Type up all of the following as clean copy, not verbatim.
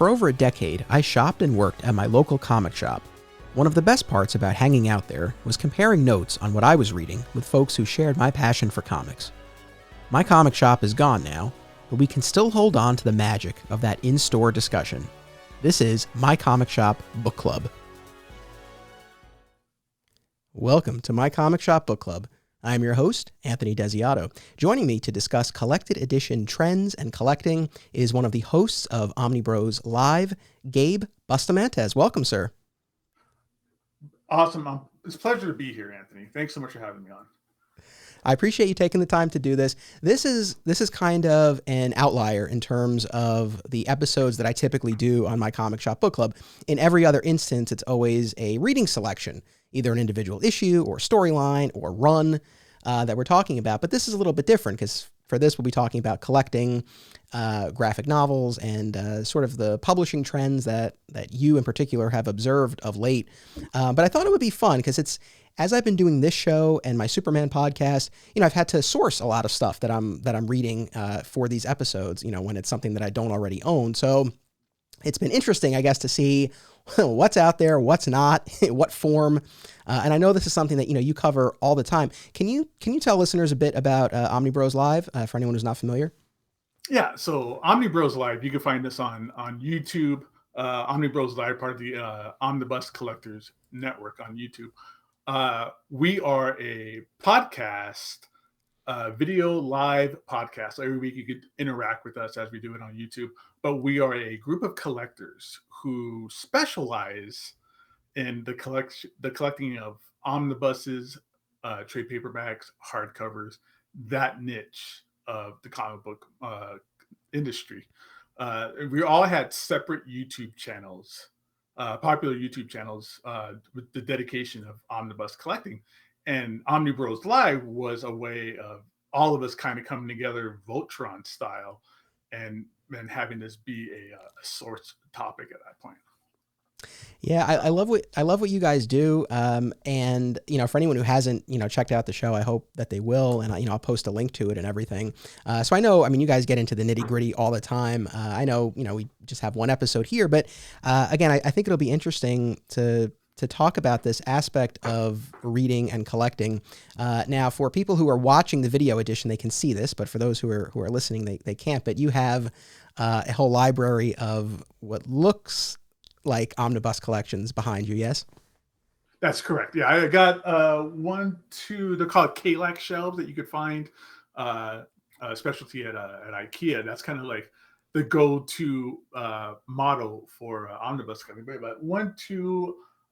For over a decade, I shopped and worked at my local comic shop. One of the best parts about hanging out there was comparing notes on what I was reading with folks who shared my passion for comics. My comic shop is gone now, but we can still hold on to the magic of that in-store discussion. This is My Comic Shop Book Club. Welcome to My Comic Shop Book Club. I'm your host, Anthony Desiato. Joining me to discuss collected edition trends and collecting is one of the hosts of Omnibros Live, Gabe Bustamantez. Welcome, sir. Awesome. It's a pleasure to be here, Anthony. Thanks so much for having me on. I appreciate you taking the time to do this. This is kind of an outlier in terms of the episodes that I typically do on My Comic Shop Book Club. In every other instance, it's always a reading selection, either an individual issue or storyline or run that we're talking about. But this is a little bit different because for this, we'll be talking about collecting graphic novels and sort of the publishing trends that you in particular have observed of late. But I thought it would be fun because as I've been doing this show and my Superman podcast, I've had to source a lot of stuff that I'm reading for these episodes, when it's something that I don't already own. So it's been interesting, I guess, to see what's out there, what's not, what form. And I know this is something that, you cover all the time. Can you tell listeners a bit about Omnibros Live for anyone who's not familiar? Yeah. So Omnibros Live, you can find this on YouTube. Omnibros Live, part of the Omnibus Collectors Network on YouTube. We are a podcast, video live podcast. So every week you could interact with us as we do it on YouTube. But we are a group of collectors who specialize in the collecting of omnibuses, trade paperbacks, hardcovers, that niche of the comic book industry. We all had separate YouTube channels, popular YouTube channels with the dedication of omnibus collecting. And Omnibros Live was a way of all of us kind of coming together Voltron style and having this be a source topic at that point. Yeah, I love what you guys do. And for anyone who hasn't checked out the show, I hope that they will. And I'll post a link to it and everything. So I know, you guys get into the nitty gritty all the time. I know, we just have one episode here, but again, I think it'll be interesting to talk about this aspect of reading and collecting. Now, for people who are watching the video edition, they can see this, but for those who are listening, they can't. But you have a whole library of what looks like omnibus collections behind you, yes? That's correct. Yeah, I got they're called KLAC shelves that you could find specialty at IKEA. That's kind of like the go-to model for omnibus collecting. But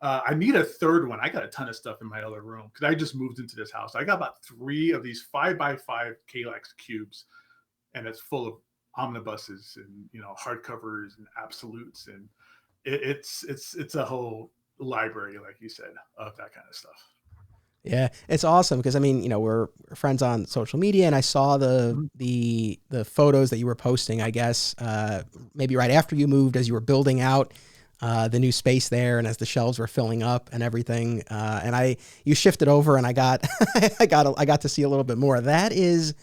I need a third one. I got a ton of stuff in my other room because I just moved into this house. I got about 3 of these 5x5 KLAC cubes, and it's full of omnibuses and hardcovers and absolutes, and it's a whole library, like you said, of that kind of stuff. Yeah, it's awesome because we're friends on social media, and I saw the photos that you were posting, I guess, maybe right after you moved, as you were building out the new space there, and as the shelves were filling up and everything. And you shifted over, and I got I got to see a little bit more. That is,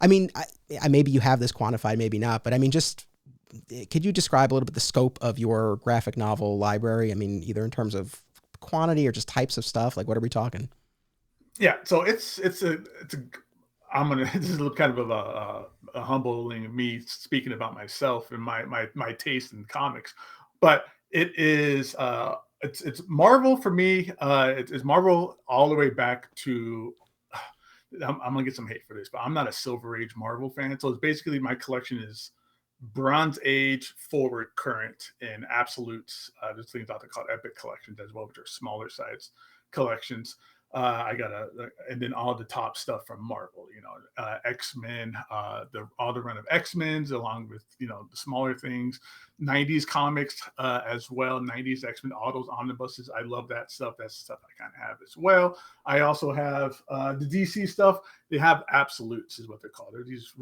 maybe you have this quantified, maybe not, but just could you describe a little bit the scope of your graphic novel library? Either in terms of quantity or just types of stuff. Like, what are we talking? Yeah, so this is kind of a humbling of me speaking about myself and my taste in comics, but it is it's Marvel for me. It's Marvel all the way back to. I'm gonna get some hate for this, but I'm not a Silver Age Marvel fan. So it's basically my collection is Bronze Age, forward, current, and absolutes. There's things out there called epic collections as well, which are smaller size collections. I got and then all the top stuff from Marvel, X-Men, all the run of X-Men's along with, the smaller things, 90s comics as well, 90s X-Men, all those omnibuses. I love that stuff. That's stuff I kind of have as well. I also have the DC stuff. They have absolutes is what they're called. They're these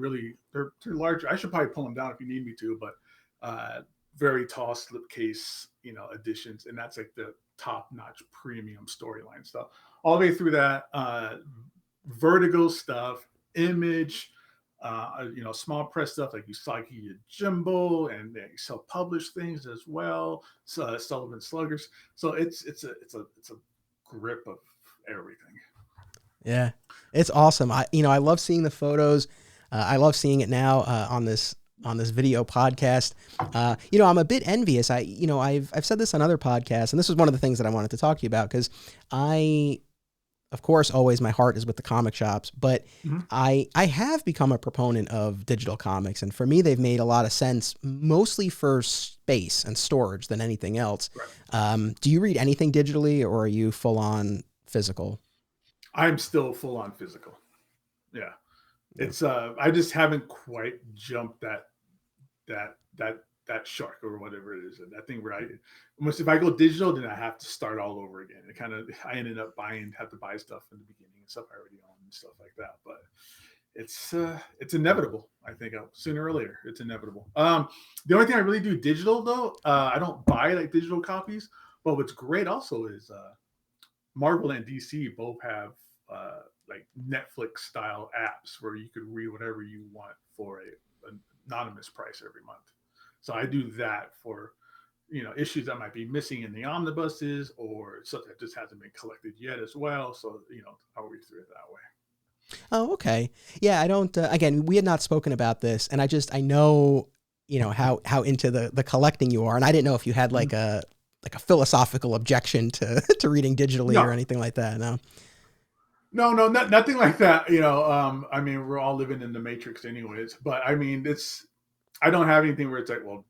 they're larger. I should probably pull them down if you need me to, but very tall slipcase, editions. And that's like the top-notch premium storyline stuff. All the way through that, Vertigo stuff, Image, small press stuff like Usagi Jimbo, and they self-published things as well. So Sullivan Sluggers. So it's a grip of everything. Yeah, it's awesome. I love seeing the photos. I love seeing it now on this video podcast. I'm a bit envious. I've said this on other podcasts, and this was one of the things that I wanted to talk to you about, because of course, always my heart is with the comic shops, but Mm-hmm. I have become a proponent of digital comics, and for me, they've made a lot of sense, mostly for space and storage than anything else. Right. Do you read anything digitally, or are you full on physical? I'm still full on physical. Yeah. It's I just haven't quite jumped that shark or whatever it is. And that thing where almost, if I go digital, then I have to start all over again. I ended up have to buy stuff in the beginning and stuff I already own and stuff like that. But it's inevitable. I think sooner or later it's inevitable. The only thing I really do digital though, I don't buy like digital copies. But what's great also is Marvel and DC both have like Netflix style apps where you could read whatever you want for an anonymous price every month. So I do that for issues that might be missing in the omnibuses or something that just hasn't been collected yet as well. So I'll read through it that way. Oh, okay. Yeah, I don't. Again, we had not spoken about this, and I know how into the collecting you are, and I didn't know if you had like a philosophical objection to reading digitally or anything like that. No. No, nothing like that. I mean, we're all living in the matrix anyways, but I mean, I don't have anything where it's like, well,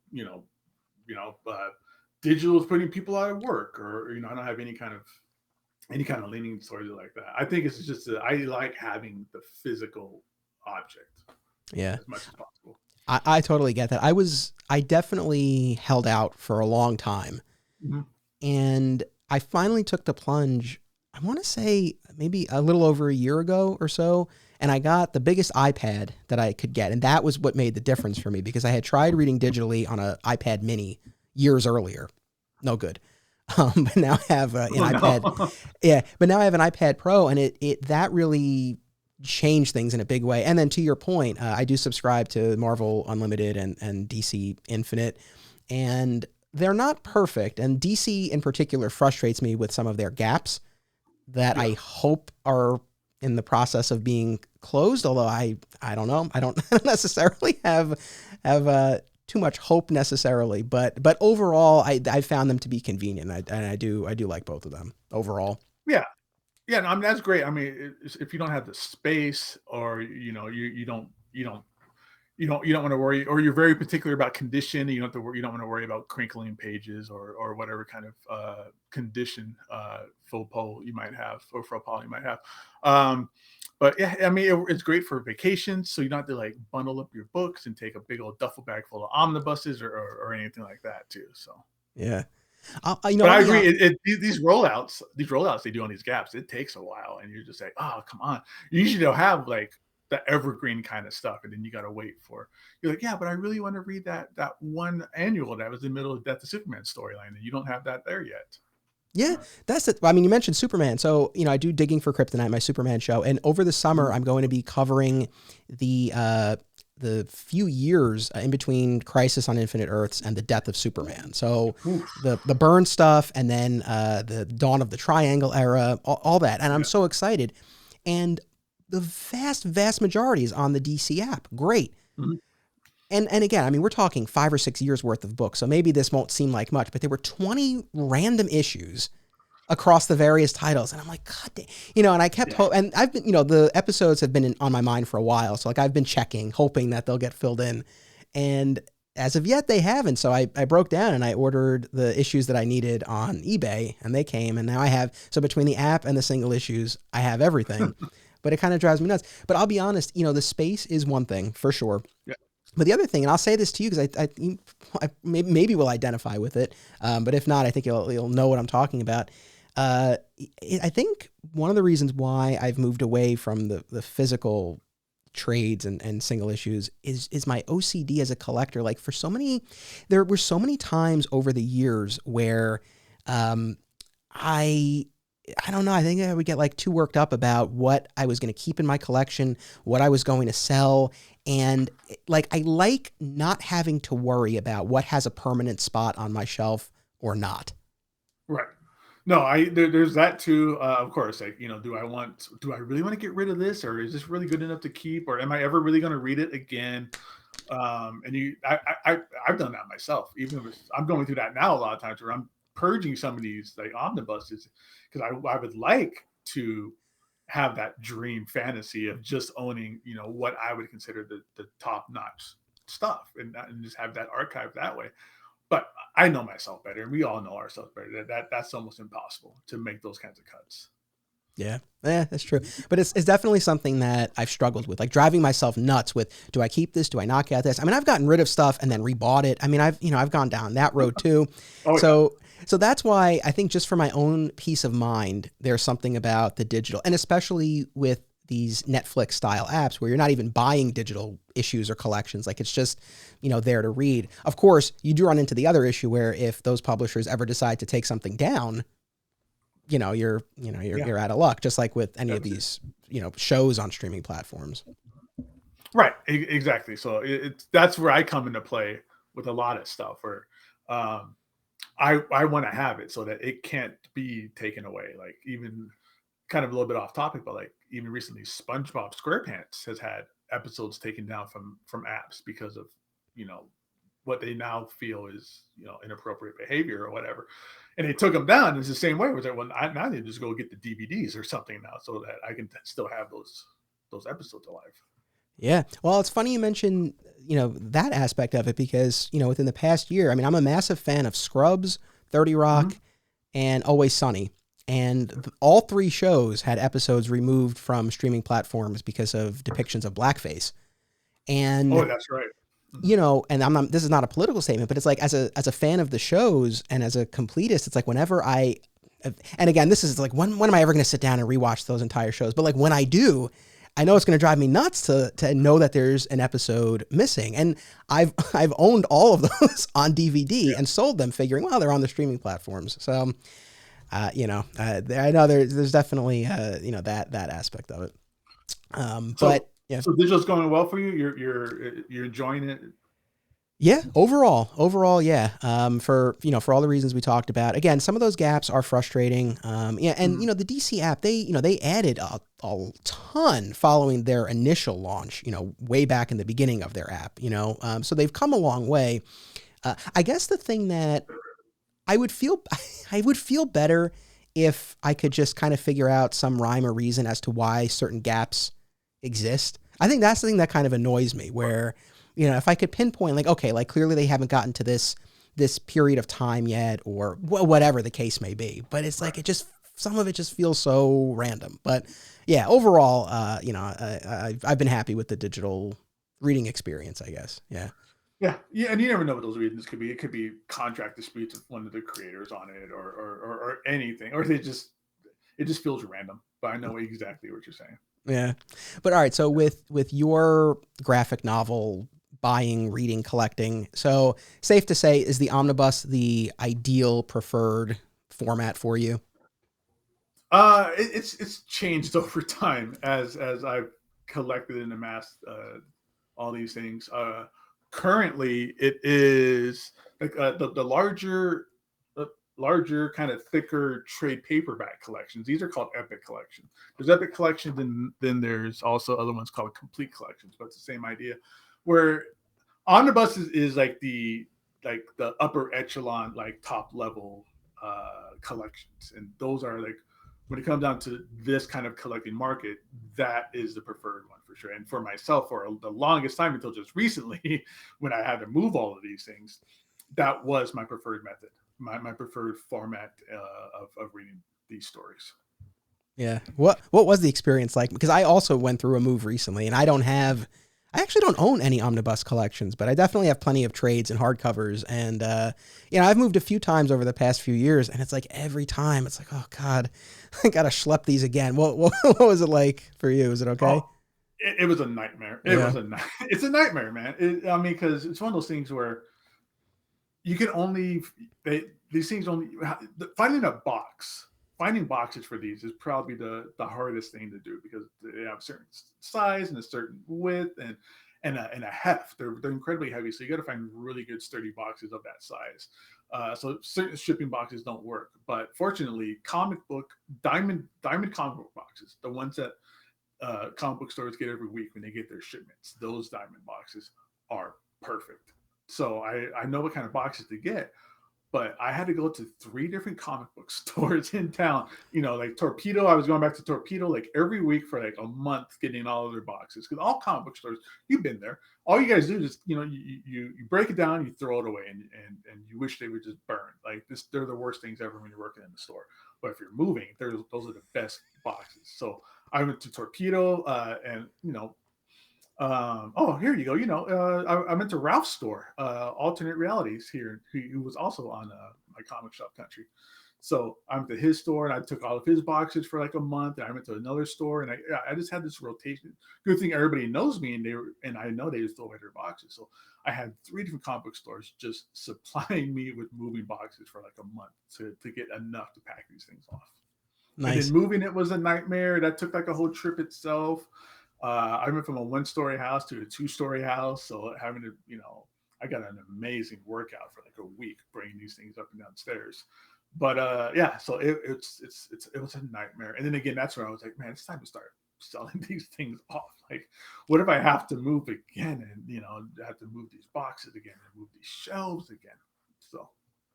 digital is putting people out of work, or, I don't have any kind of leaning towards it like that. I think it's just I like having the physical object. Yeah. As much as possible. I totally get that. I definitely held out for a long time, Mm-hmm. and I finally took the plunge. I want to say maybe a little over a year ago or so, and I got the biggest iPad that I could get, and that was what made the difference for me, because I had tried reading digitally on an iPad mini years earlier. No good. But now I have an iPad. No. Yeah, but now I have an iPad Pro, and that really changed things in a big way. And then to your point, I do subscribe to Marvel Unlimited and DC Infinite, and they're not perfect. And DC in particular frustrates me with some of their gaps that I hope are in the process of being closed. Although I don't know. I don't necessarily have too much hope necessarily, but overall I found them to be convenient. And I do like both of them overall. Yeah. Yeah. No, I mean, that's great. I mean, if you don't have the space, or, you don't want to worry, or you're very particular about condition, you don't want to worry about crinkling pages or whatever kind of condition faux pas you might have, or faux pas you might have. But yeah, I mean, it's great for vacations, so you don't have to like bundle up your books and take a big old duffel bag full of omnibuses or anything like that too. So yeah. But I agree. These rollouts they do on these gaps, it takes a while, and you're just like, oh, come on. Usually they'll have like the evergreen kind of stuff, and then you got to wait for. You're like, yeah, but I really want to read that one annual that was in the middle of Death of Superman storyline, and you don't have that there yet. Yeah, that's it. I mean, you mentioned Superman. So, I do Digging for Kryptonite, my Superman show. And over the summer, I'm going to be covering the few years in between Crisis on Infinite Earths and the death of Superman. So the Byrne stuff, and then the dawn of the Triangle era, all that. And I'm so excited. And the vast majority is on the DC app. Great. Mm-hmm. And again, I mean, we're talking 5 or 6 years worth of books, so maybe this won't seem like much, but there were 20 random issues across the various titles, and I'm like, God damn, and I kept and I've been, the episodes have been on my mind for a while, so like I've been checking, hoping that they'll get filled in, and as of yet they haven't. So I broke down and I ordered the issues that I needed on eBay, and they came, and now I have, so between the app and the single issues, I have everything. But it kind of drives me nuts. But I'll be honest, the space is one thing for sure. Yeah. But the other thing, and I'll say this to you because I maybe will identify with it, but if not, I think you'll know what I'm talking about. I think one of the reasons why I've moved away from the physical trades and single issues is my OCD as a collector. Like there were so many times over the years where I don't know. I think I would get like too worked up about what I was going to keep in my collection, what I was going to sell. And like, I like not having to worry about what has a permanent spot on my shelf or not. Right. No, there's that too. Of course, like, do I really want to get rid of this, or is this really good enough to keep, or am I ever really going to read it again? I've done that myself. Even if I'm going through that now a lot of times, where I'm purging some of these like omnibuses, because I would like to have that dream fantasy of just owning, what I would consider the top notch stuff, and just have that archive that way. But I know myself better, and we all know ourselves better. That's almost impossible to make those kinds of cuts. Yeah, that's true. But it's definitely something that I've struggled with, like driving myself nuts with, do I keep this? Do I not get this? I mean, I've gotten rid of stuff and then rebought it. I mean, I've gone down that road too. Oh, so, so that's why I think, just for my own peace of mind, there's something about the digital, and especially with these Netflix style apps where you're not even buying digital issues or collections. Like, it's just, there to read. Of course, you do run into the other issue where if those publishers ever decide to take something down, you're out of luck, just like with any of these, shows on streaming platforms. Right. Exactly. So that's where I come into play with a lot of stuff where, I want to have it so that it can't be taken away. Like, even kind of a little bit off topic, but like, even recently, SpongeBob SquarePants has had episodes taken down from apps because of, what they now feel is, inappropriate behavior or whatever. And they took them down. It's the same way. It was like, well, now I need to just go get the DVDs or something now, so that I can still have those episodes alive. Yeah. Well, it's funny you mention, that aspect of it, because, within the past year, I mean, I'm a massive fan of Scrubs, 30 Rock, and Always Sunny. And all three shows had episodes removed from streaming platforms because of depictions of blackface. And that's right. And this is not a political statement, but it's like, as a fan of the shows and as a completist, it's like, whenever and again, this is like, when am I ever going to sit down and rewatch those entire shows? But like, when I do, I know it's going to drive me nuts to know that there's an episode missing. And I've owned all of those on DVD and sold them, figuring, well, they're on the streaming platforms. So, I know there's definitely, that aspect of it. But yeah. So digital's going well for you. You're enjoying it. Yeah, overall, yeah. For all the reasons we talked about. Again, some of those gaps are frustrating. Yeah, and the DC app, they added a ton following their initial launch. Way back in the beginning of their app. So they've come a long way. I guess the thing that I would feel better if I could just kind of figure out some rhyme or reason as to why certain gaps exist. I think that's the thing that kind of annoys me, where, if I could pinpoint, like, okay, like, clearly they haven't gotten to this period of time yet, or whatever the case may be, but it's like, some of it just feels so random. But yeah, overall, I've been happy with the digital reading experience, I guess. Yeah. Yeah, and you never know what those reasons could be. It could be contract disputes with one of the creators on it, or anything, or it just feels random. But I know exactly what you're saying. Yeah, but all right. So with your graphic novel buying, reading, collecting, so safe to say, is the omnibus the ideal preferred format for you? It's changed over time as I've collected and amassed all these things. Currently, it is like the larger, kind of thicker trade paperback collections. These are called epic collections. There's epic collections, and then there's also other ones called complete collections, but it's the same idea. Where omnibus is like the upper echelon, like top level collections, and those are like, when it comes down to this kind of collecting market, that is the preferred one for sure. And for myself, for the longest time, until just recently, when I had to move all of these things, that was my preferred method, my preferred format of reading these stories. Yeah. What was the experience like? Because I also went through a move recently, and I actually don't own any omnibus collections, but I definitely have plenty of trades and hardcovers. And, I've moved a few times over the past few years, and it's like, every time it's like, oh God, I got to schlep these again. What was it like for you? Is it okay? Oh, it was a nightmare. It's a nightmare, man. Because it's one of those things where you can these things only, finding boxes for these is probably the hardest thing to do, because they have a certain size and a certain width, and a heft. They're incredibly heavy, so you got to find really good sturdy boxes of that size. So certain shipping boxes don't work, but fortunately, comic book diamond comic book boxes, the ones that comic book stores get every week when they get their shipments, those diamond boxes are perfect. So I know what kind of boxes to get, but I had to go to 3 different comic book stores in town. Like Torpedo, I was going back to Torpedo like every week for like a month, getting all of their boxes. Because all comic book stores, you've been there. All you guys do is, you break it down, you throw it away, and you wish they would just burn. Like this, they're the worst things ever when you're working in the store. But if you're moving, those are the best boxes. So I went to Torpedo, and oh, here you go. I went to Ralph's store, Alternate Realities here, who was also on my comic shop country. So I went to his store and I took all of his boxes for like a month. And I went to another store and I just had this rotation. Good thing everybody knows me and I know they just throw away their boxes. So I had 3 different comic book stores just supplying me with moving boxes for like a month to get enough to pack these things off. Nice. And then moving it was a nightmare. That took like a whole trip itself. I went from a 1-story house to a 2-story house. So having to, I got an amazing workout for like a week bringing these things up and downstairs. But yeah, so it was a nightmare. And then again, that's where I was like, man, it's time to start selling these things off. Like, what if I have to move again and, have to move these boxes again and move these shelves again? So.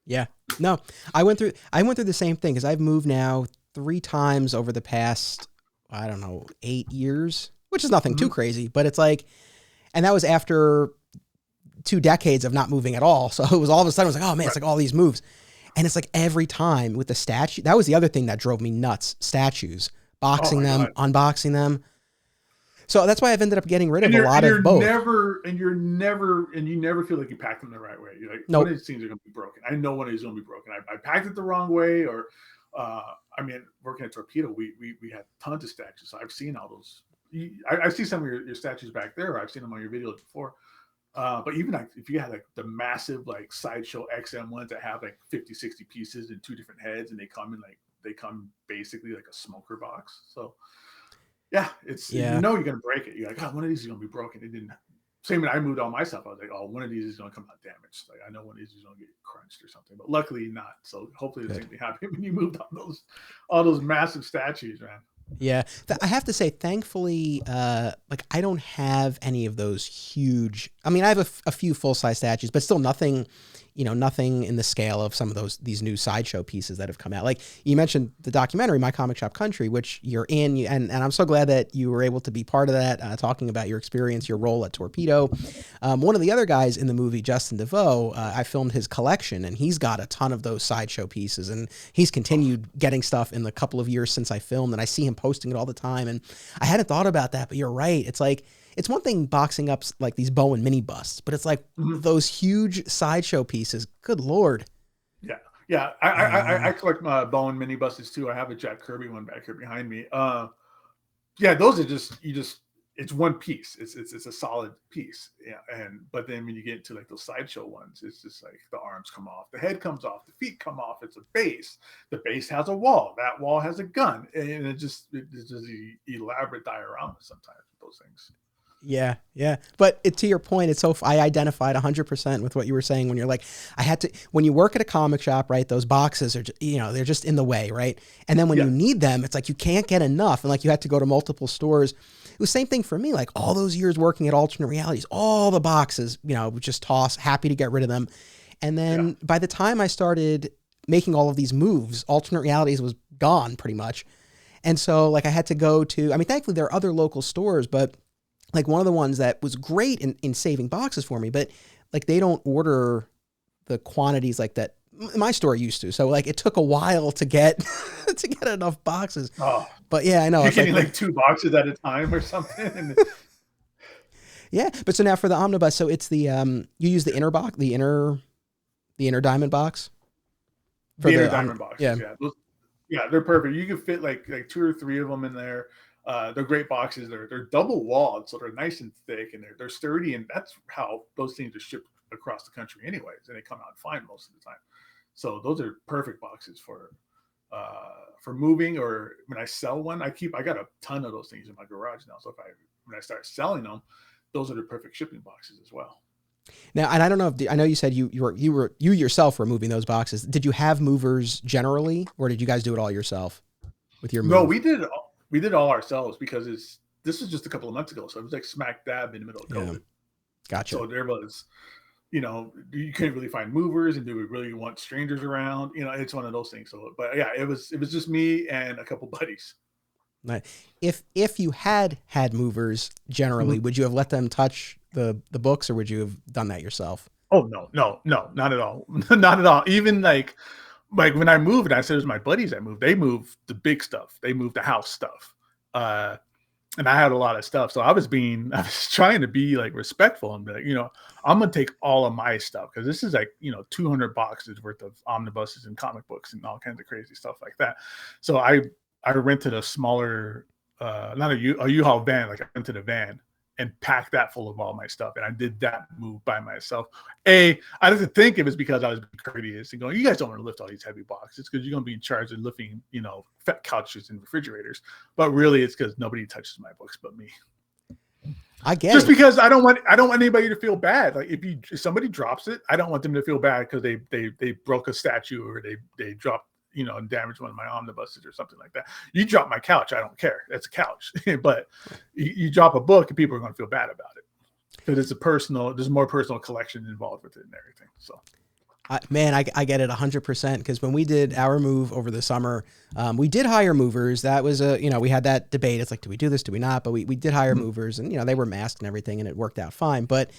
Yeah, no, I went through the same thing because I've moved now 3 times over the past, I don't know, 8 years, which is nothing too crazy, but it's like, and that was after 2 decades of not moving at all. So it was all of a sudden, I was like, oh man, it's like all these moves. And it's like every time with the statue, that was the other thing that drove me nuts. Statues, boxing them, unboxing them. So that's why I've ended up getting rid of a lot of both. You never feel like you packed them the right way. You're like, nope. One of these things are going to be broken. I know one of these is going to be broken. I packed it the wrong way, or working at Torpedo, we had tons of statues. So I've seen all those. I see some of your statues back there. I've seen them on your videos before. But even like if you had like the massive like Sideshow XM ones that have like 50, 60 pieces and 2 different heads, and they come basically like a smoker box. So yeah, you're going to break it. You're like, oh, one of these is going to be broken. It didn't. Same when I moved all my stuff. I was like, oh, one of these is going to come out damaged. Like I know one of these is going to get crunched or something. But luckily not. So hopefully the same thing happened when you moved all those massive statues, man. Yeah, I have to say, thankfully, like I don't have any of those huge. I mean, I have a few full-size statues, but still nothing in the scale of some of these new Sideshow pieces that have come out. Like you mentioned the documentary, My Comic Shop Country, which you're in, and I'm so glad that you were able to be part of that, talking about your experience, your role at Torpedo. One of the other guys in the movie, Justin DeVoe, I filmed his collection, and he's got a ton of those Sideshow pieces, and he's continued getting stuff in the couple of years since I filmed, and I see him posting it all the time, and I hadn't thought about that, but you're right. It's like, it's one thing boxing up like these Bowen mini busts, but it's like those huge Sideshow pieces. Good Lord. Yeah. I collect Bowen mini busts too. I have a Jack Kirby one back here behind me. Yeah, those are it's one piece. It's a solid piece. Yeah. But then when you get into like those Sideshow ones, it's just like the arms come off, the head comes off, the feet come off. It's a base. The base has a wall. That wall has a gun. And it's just elaborate diorama sometimes with those things. Yeah. But to your point, I identified 100% with what you were saying when you're like, when you work at a comic shop, right? Those boxes are, they're just in the way, right? And then when you need them, it's like you can't get enough. And like you had to go to multiple stores. It was the same thing for me. Like all those years working at Alternate Realities, all the boxes, just toss, happy to get rid of them. And then by the time I started making all of these moves, Alternate Realities was gone pretty much. And so like I had to go to, thankfully there are other local stores, but like one of the ones that was great in saving boxes for me, but like they don't order the quantities like that my store used to. So like it took a while to get enough boxes. Oh, but yeah, I know. You're getting like 2 boxes at a time or something. Yeah, but so now for the omnibus, so it's the you use the inner box, the inner diamond box. For the inner diamond box. Yeah, they're perfect. You can fit like 2 or 3 of them in there. They're great boxes. They're double walled, so they're nice and thick, and they're sturdy, and that's how those things are shipped across the country anyways, and they come out fine most of the time. So those are perfect boxes for moving, or when I sell one, I got a ton of those things in my garage now. So when I start selling them, those are the perfect shipping boxes as well. Now, and I don't know if I know you said you yourself were moving those boxes. Did you have movers generally, or did you guys do it all yourself with your No, move? we did all ourselves because this was just a couple of months ago, so it was like smack dab in the middle of Yeah, COVID. gotcha. So there was, you couldn't really find movers, and do we really want strangers around? It's one of those things. So, but yeah, it was just me and a couple buddies. If you had movers generally, Mhm. would you have let them touch the books, or would you have done that yourself? Oh no, no, no, not at all, not at all. Even like when I moved, I said it was my buddies that moved. They moved the big stuff. They moved the house stuff. Uh, and I had a lot of stuff. So I was trying to be like respectful and be like, I'm gonna take all of my stuff because this is like, 200 boxes worth of omnibuses and comic books and all kinds of crazy stuff like that. So I rented a smaller, not a U-Haul van, like I rented a van and packed that full of all my stuff. And I did that move by myself. I didn't think it was because I was being courteous and going, you guys don't want to lift all these heavy boxes because you're going to be in charge of lifting, fat couches and refrigerators. But really, it's because nobody touches my books but me. I get Just it. because I don't want anybody to feel bad. Like if somebody drops it, I don't want them to feel bad because they broke a statue or they dropped, and damaged one of my omnibuses or something like that. You drop my couch, I don't care. That's a couch. But you drop a book and people are going to feel bad about it because there's more personal collection involved with it and everything. So. I get it 100% because when we did our move over the summer, we did hire movers. That was we had that debate. It's like, do we do this? Do we not? But we did hire movers, and they were masked and everything, and it worked out fine. But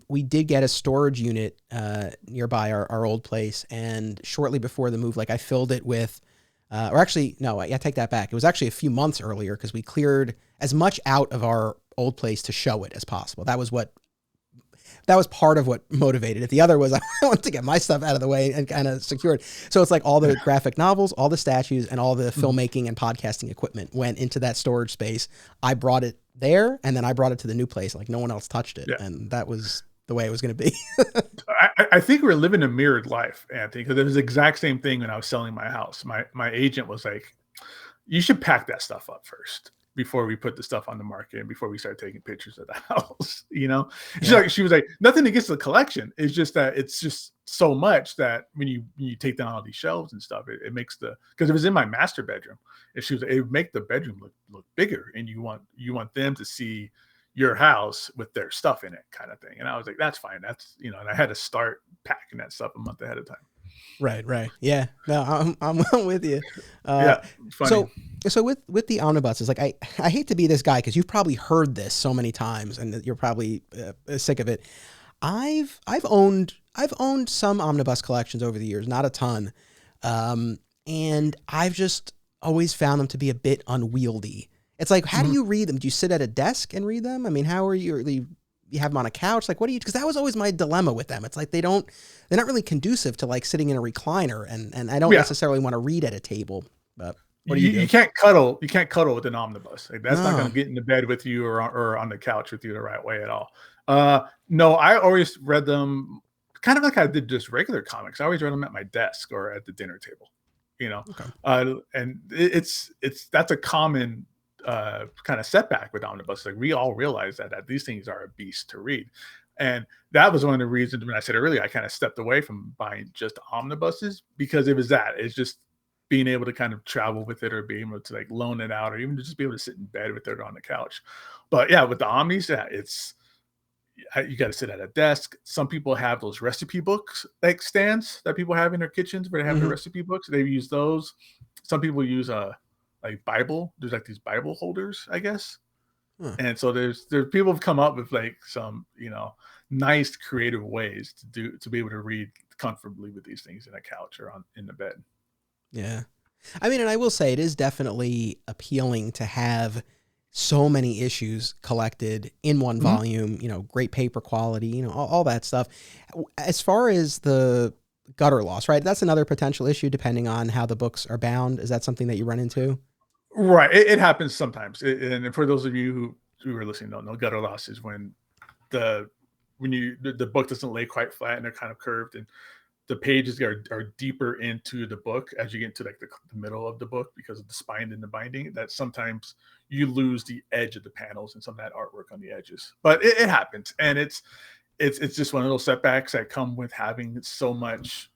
we did get a storage unit nearby our old place, and shortly before the move, like I filled it with, or actually, no, I take that back. It was actually a few months earlier because we cleared as much out of our old place to show it as possible. That was part of what motivated it. The other was I wanted to get my stuff out of the way and kind of secured. So it's like all the graphic novels, all the statues, and all the filmmaking and podcasting equipment went into that storage space. I brought it there, and then I brought it to the new place. Like no one else touched it, and that was the way it was going to be. I think we're living a mirrored life, Anthony, because it was the exact same thing when I was selling my house. My agent was like, you should pack that stuff up first before we put the stuff on the market and before we start taking pictures of the house, She was like, nothing against the collection. It's just that it's just so much that when you take down all these shelves and stuff, it makes because it was in my master bedroom. And she was like, it would make the bedroom look bigger. And you want them to see your house with their stuff in it kind of thing. And I was like, that's fine. That's, and I had to start packing that stuff a month ahead of time. Right. Yeah. No, I'm with you. Yeah. Funny. So with the omnibuses, like I hate to be this guy because you've probably heard this so many times and you're probably sick of it. I've owned some omnibus collections over the years, not a ton, and I've just always found them to be a bit unwieldy. It's like, how do you read them? Do you sit at a desk and read them? I mean, how are you have them on a couch? Like, what do you? Because that was always my dilemma with them. It's like they're not really conducive to like sitting in a recliner, and I don't necessarily want to read at a table. But what do you do? You can't cuddle. You can't cuddle with an omnibus. Like, that's not going to get into bed with you or on the couch with you the right way at all. No, I always read them kind of like I did just regular comics. I always read them at my desk or at the dinner table. Okay. And that's a common kind of setback with omnibus. Like we all realize that these things are a beast to read. And that was one of the reasons when I said earlier, I kind of stepped away from buying just omnibuses because it was it's just being able to kind of travel with it or being able to like loan it out or even just be able to sit in bed with it on the couch. But yeah, with the omnis, you got to sit at a desk. Some people have those recipe books like stands that people have in their kitchens where they have their recipe books. They use those. Some people use like Bible. There's like these Bible holders, I guess. And so there's people have come up with like some, nice creative ways to be able to read comfortably with these things in a couch or in the bed. Yeah. I mean, and I will say it is definitely appealing to have so many issues collected in one volume, great paper quality, all that stuff. As far as the gutter loss, right? That's another potential issue depending on how the books are bound. Is that something that you run into? Right. It happens sometimes. And for those of you who are listening, don't know, gutter loss is when the book doesn't lay quite flat and they're kind of curved. And the pages are deeper into the book as you get into like the middle of the book because of the spine and the binding, that sometimes you lose the edge of the panels and some of that artwork on the edges. But it happens, and it's just one of those setbacks that come with having so much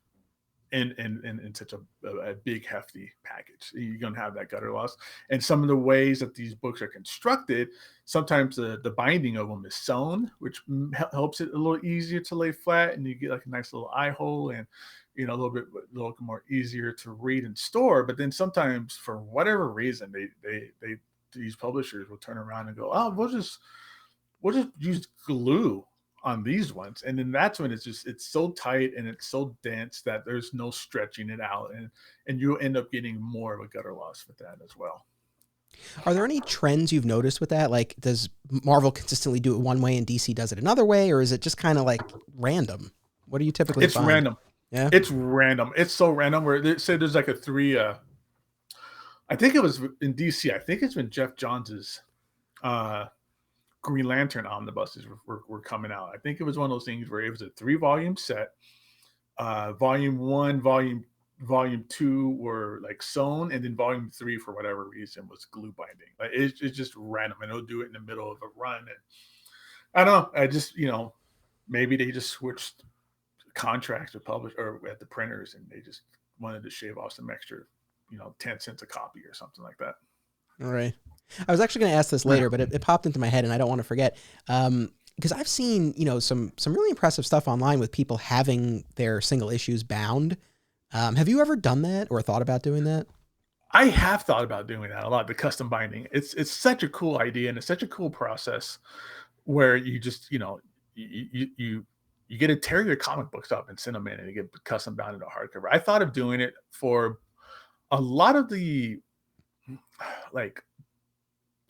in such a big hefty package. You're gonna have that gutter loss, and some of the ways that these books are constructed, sometimes the binding of them is sewn, which helps it a little easier to lay flat, and you get like a nice little eye hole, and a little more easier to read and store. But then sometimes for whatever reason they these publishers will turn around and go, oh, we'll just use glue on these ones, and then that's when it's so tight and it's so dense that there's no stretching it out, and you end up getting more of a gutter loss with that as well. Are there any trends you've noticed with that? Like, does Marvel consistently do it one way and DC does it another way, or is it just kind of like random? What do you typically It's find? random. Yeah, It's random. It's so random where they say there's like a three. I think it was in DC. I think it's when Jeff Johns's Green Lantern omnibuses were coming out. I think it was one of those things where it was a 3-volume set. Volume 1, volume 2 were like sewn, and then volume 3 for whatever reason was glue binding. Like it's just random, and they'll do it in the middle of a run. And I don't know. I just maybe they just switched contracts with publish or at the printers, and they just wanted to shave off some extra 10 cents a copy or something like that. all right. I was actually going to ask this later, but it popped into my head, and I don't want to forget. Because I've seen, some really impressive stuff online with people having their single issues bound. Have you ever done that or thought about doing that? I have thought about doing that a lot. The custom binding. It's such a cool idea, and it's such a cool process where you just you get to tear your comic books up and send them in, and you get custom bound into hardcover. I thought of doing it for a lot of the like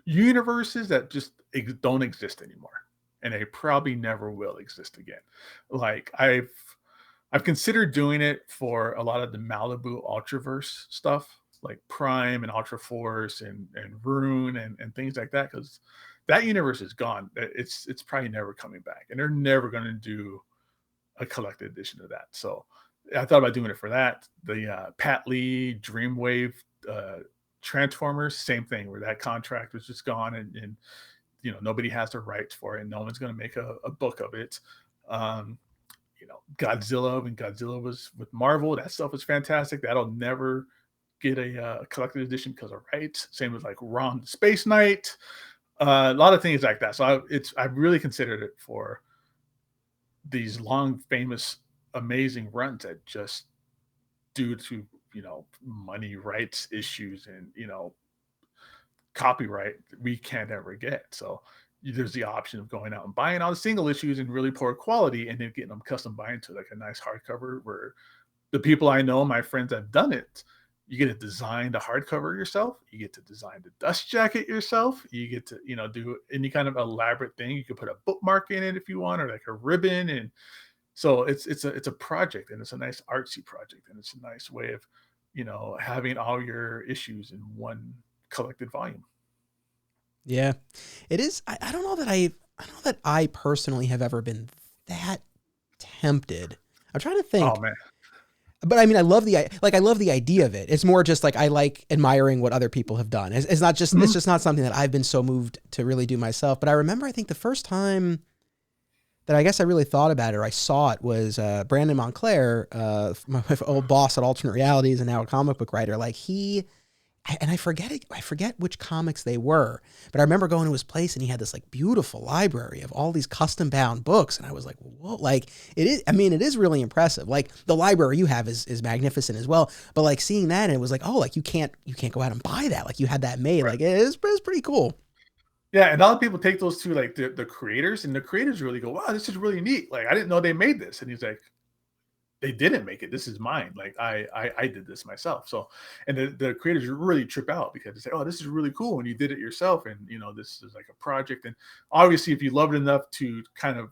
universes that just don't exist anymore, and they probably never will exist again. Like I've considered doing it for a lot of the Malibu Ultraverse stuff, like Prime and Ultra Force and Rune and things like that, because that universe is gone. It's probably never coming back, and they're never going to do a collected edition of that. So I thought about doing it for that. The Pat Lee Dreamwave Transformers, same thing, where that contract was just gone, and nobody has the rights for it, and no one's going to make a book of it. Godzilla, when Godzilla was with Marvel, that stuff was fantastic. That'll never get a collected edition because of rights. Same with like Ron Space Knight, a lot of things like that. So I've really considered it for these long, famous, amazing runs that just due to money rights issues and copyright we can't ever get. So there's the option of going out and buying all the single issues in really poor quality and then getting them custom bind to like a nice hardcover, where the people I know, my friends that have done it, you get to design the hardcover yourself, you get to design the dust jacket yourself, you get to do any kind of elaborate thing. You could put a bookmark in it if you want, or like a ribbon. And so it's a project, and it's a nice artsy project, and it's a nice way of having all your issues in one collected volume. Yeah, it is. I don't know that I personally have ever been that tempted. I'm trying to think. Oh man. But I mean, I love the idea of it. It's more just like I like admiring what other people have done. It's not just it's just not something that I've been so moved to really do myself. But I remember, I think the first time that I guess I really thought about it or I saw it was Brandon Montclair, my old boss at Alternate Realities and now a comic book writer. Like I forget which comics they were, but I remember going to his place and he had this like beautiful library of all these custom bound books. And I was like, whoa, like it is really impressive. Like the library you have is magnificent as well. But like seeing that, and it was like, oh, like you can't go out and buy that. Like you had that made. Right. Like it's pretty cool. Yeah. And a lot of people take those to like the creators, and the creators really go, wow, this is really neat. Like I didn't know they made this. And he's like, they didn't make it. This is mine. Like I did this myself. So, and the creators really trip out because they say, oh, this is really cool when you did it yourself. And, this is like a project. And obviously if you love it enough to kind of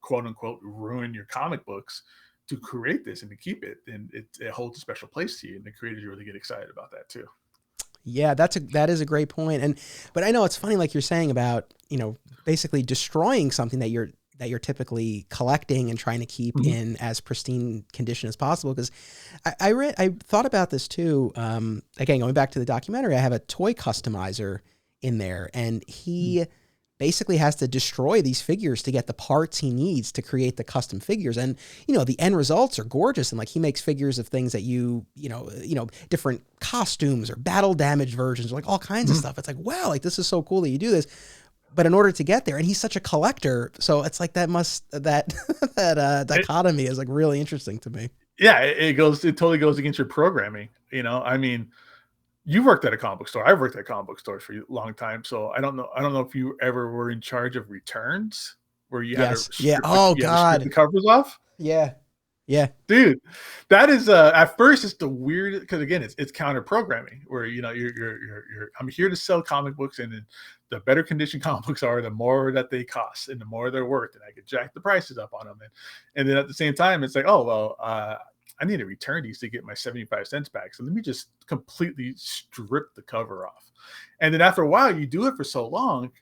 quote unquote, ruin your comic books to create this and to keep it, then it holds a special place to you. And the creators really get excited about that too. Yeah, that is a great point. But I know it's funny, like you're saying about, basically destroying something that you're that you're typically collecting and trying to keep Mhm. in as pristine condition as possible. Because I thought about this too. Again, going back to the documentary, I have a toy customizer in there, and he basically has to destroy these figures to get the parts he needs to create the custom figures. And, the end results are gorgeous. And like, he makes figures of things that different costumes or battle damaged versions, or like all kinds of stuff. It's like, wow, like this is so cool that you do this. But in order to get there, and he's such a collector, so it's like that dichotomy is like really interesting to me. Yeah, it totally goes against your programming. I mean, you worked at a comic book store. I've worked at comic book stores for a long time, so I don't know if you ever were in charge of returns where you had to Yes. Yeah. Oh strip God. the covers off. Yeah. Yeah. Dude, that is at first it's the weird, because again it's counter programming where you're I'm here to sell comic books, and the better condition comic books are, the more that they cost and the more they're worth, and I could jack the prices up on them, and then at the same time it's like, oh well, I need to return these to get my 75 cents back, so let me just completely strip the cover off. And then after a while, you do it for so long,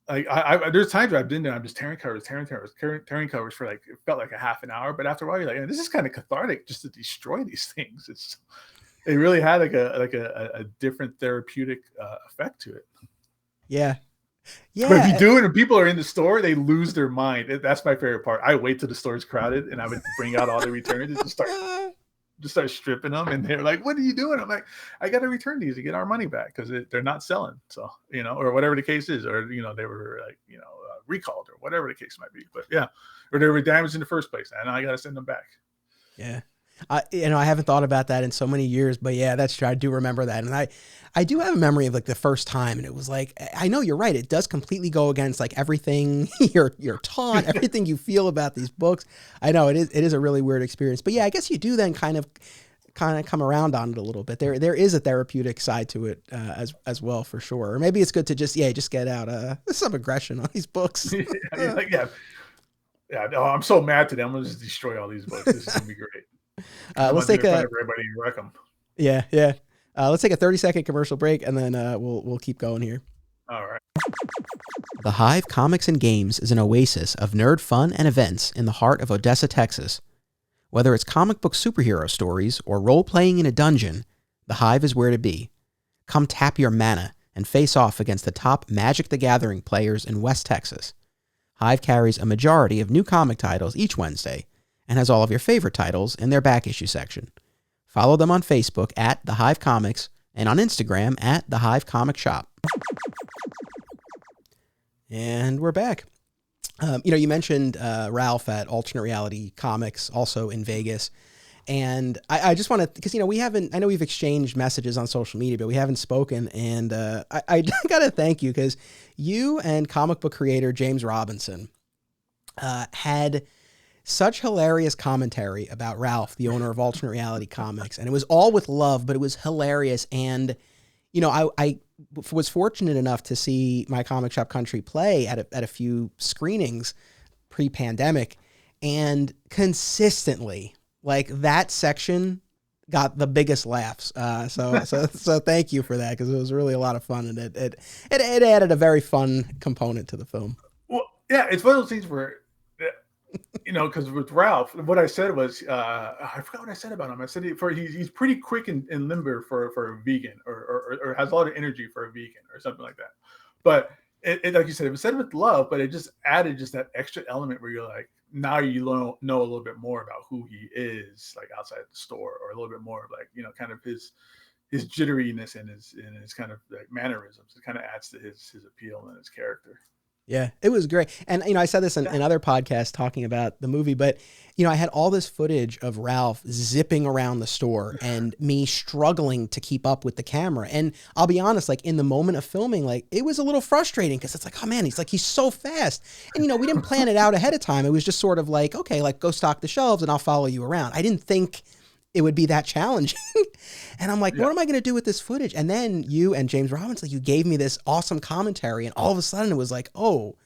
like there's times where I've been there, I'm just tearing covers for like, it felt like a half an hour. But after a while, you're like, this is kind of cathartic just to destroy these things. It really had like a different therapeutic effect to it. Yeah. Yeah. But if you do it and people are in the store, they lose their mind. That's my favorite part. I wait till the store is crowded, and I would bring out all the returns and just start stripping them, and they're like, what are you doing? I'm like, I got to return these to get our money back, because they're not selling, so or whatever the case is, or they were like recalled, or whatever the case might be. But yeah, or they were damaged in the first place, and I got to send them back. Yeah. I haven't thought about that in so many years, but yeah, that's true. I do remember that. And I do have a memory of like the first time, and it was like, I know you're right. It does completely go against like everything you're taught, everything you feel about these books. I know it is a really weird experience, but yeah, I guess you do then kind of come around on it a little bit. There is a therapeutic side to it as well, for sure. Or maybe it's good to just get out some aggression on these books. Yeah. Oh, I'm so mad today. I'm gonna just destroy all these books. This is gonna be great. Let's take everybody and wreck them. Yeah. Let's take a 30-second commercial break, and then we'll keep going here. All right. The Hive Comics and Games is an oasis of nerd fun and events in the heart of Odessa, Texas. Whether it's comic book superhero stories or role-playing in a dungeon, the Hive is where to be. Come tap your mana and face off against the top Magic the Gathering players in West Texas. Hive carries a majority of new comic titles each Wednesday, and has all of your favorite titles in their back issue section. Follow them on Facebook at The Hive Comics, and on Instagram at The Hive Comic Shop. And we're back. You mentioned Ralph at Alternate Reality Comics, also in Vegas. And I just want to, because, I know we've exchanged messages on social media, but we haven't spoken. And I got to thank you, because you and comic book creator James Robinson had such hilarious commentary about Ralph, the owner of Alternate Reality Comics. And it was all with love, but it was hilarious. And, I was fortunate enough to see my Comic Shop Country play at a few screenings pre-pandemic, and consistently, like, that section got the biggest laughs. So thank you for that, because it was really a lot of fun, and it added a very fun component to the film. Well, yeah, it's one of those things where, because with Ralph, what I said was, I forgot what I said about him. I said he's pretty quick and limber for a vegan, or has a lot of energy for a vegan, or something like that. But it like you said, it was said with love, but it just added just that extra element where you're like, now you know a little bit more about who he is, like outside the store, or a little bit more of like, kind of his jitteriness and his kind of like mannerisms. It kind of adds to his appeal and his character. Yeah, it was great. And, I said this in other podcasts talking about the movie, but, I had all this footage of Ralph zipping around the store and me struggling to keep up with the camera. And I'll be honest, like, in the moment of filming, like, it was a little frustrating, because it's like, oh man, he's so fast. And, we didn't plan it out ahead of time. It was just sort of like, okay, like, go stock the shelves and I'll follow you around. I didn't think it would be that challenging. And I'm like, what am I going to do with this footage? And then you and James Robinson, you gave me this awesome commentary, and all of a sudden it was like, oh,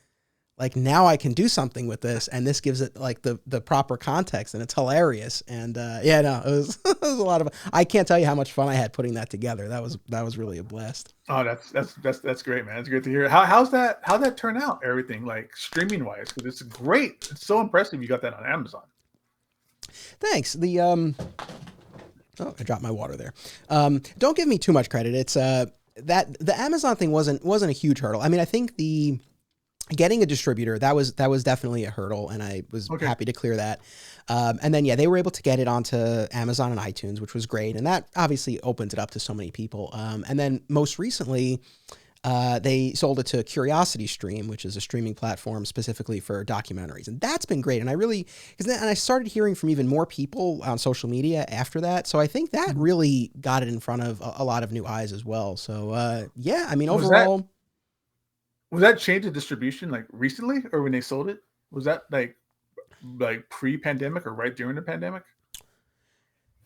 like now I can do something with this, and this gives it like the proper context, and it's hilarious. And yeah, no, it was it was a lot of. I can't tell you how much fun I had putting that together. That was really a blast. Oh, that's great, man. It's great to hear. How'd that turn out? Everything like streaming wise, because it's great. It's so impressive. You got that on Amazon. Thanks. The oh, I dropped my water there. Don't give me too much credit. It's that the Amazon thing wasn't a huge hurdle. I mean, I think the getting a distributor, that was definitely a hurdle, and I was Okay. happy to clear that. And then yeah, they were able to get it onto Amazon and iTunes, which was great, and that obviously opens it up to so many people. And then most recently, they sold it to Curiosity Stream, which is a streaming platform specifically for documentaries, and that's been great. And I really, and I started hearing from even more people on social media after that, so I think that really got it in front of a lot of new eyes as well. So yeah, I mean Was that overall. was that change of distribution like recently, or when they sold it? Was that like pre-pandemic or right during the pandemic?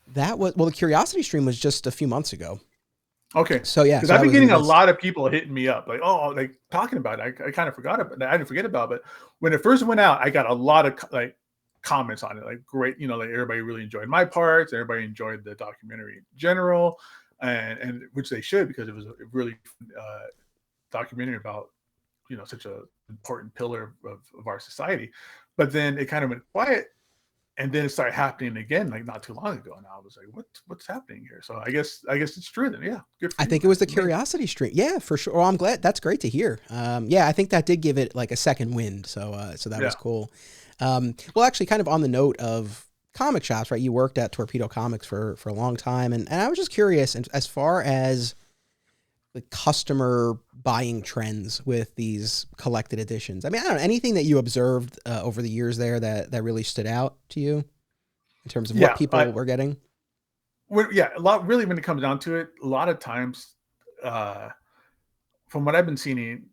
That was, well, the Curiosity Stream was just a few months ago. Okay, So yeah, because so I've that been was in the getting a midst. lot of people hitting me up, like, oh, like talking about it. I kind of forgot about it. I didn't forget about it, but when it first went out, I got a lot of like comments on it, like great, like everybody really enjoyed my parts, everybody enjoyed the documentary in general, and which they should, because it was a really uh, documentary about such a important pillar of our society. But then it kind of went quiet, and then it started happening again, like not too long ago, and I was like, what's happening here? So I guess it's true then. Yeah, good for I you, think it man. was the It's amazing. Curiosity Stream. Yeah, for sure. Well, I'm glad. That's great to hear. Yeah, I think that did give it like a second wind. So that was Yeah. cool. Well, actually, kind of on the note of comic shops, right? You worked at Torpedo Comics for a long time, and I was just curious, and as far as the customer buying trends with these collected editions. I mean, I don't know, anything that you observed over the years there that really stood out to you in terms of what Yeah, people were getting. yeah, a lot, really, when it comes down to it, a lot of times, uh, from what I've been seeing,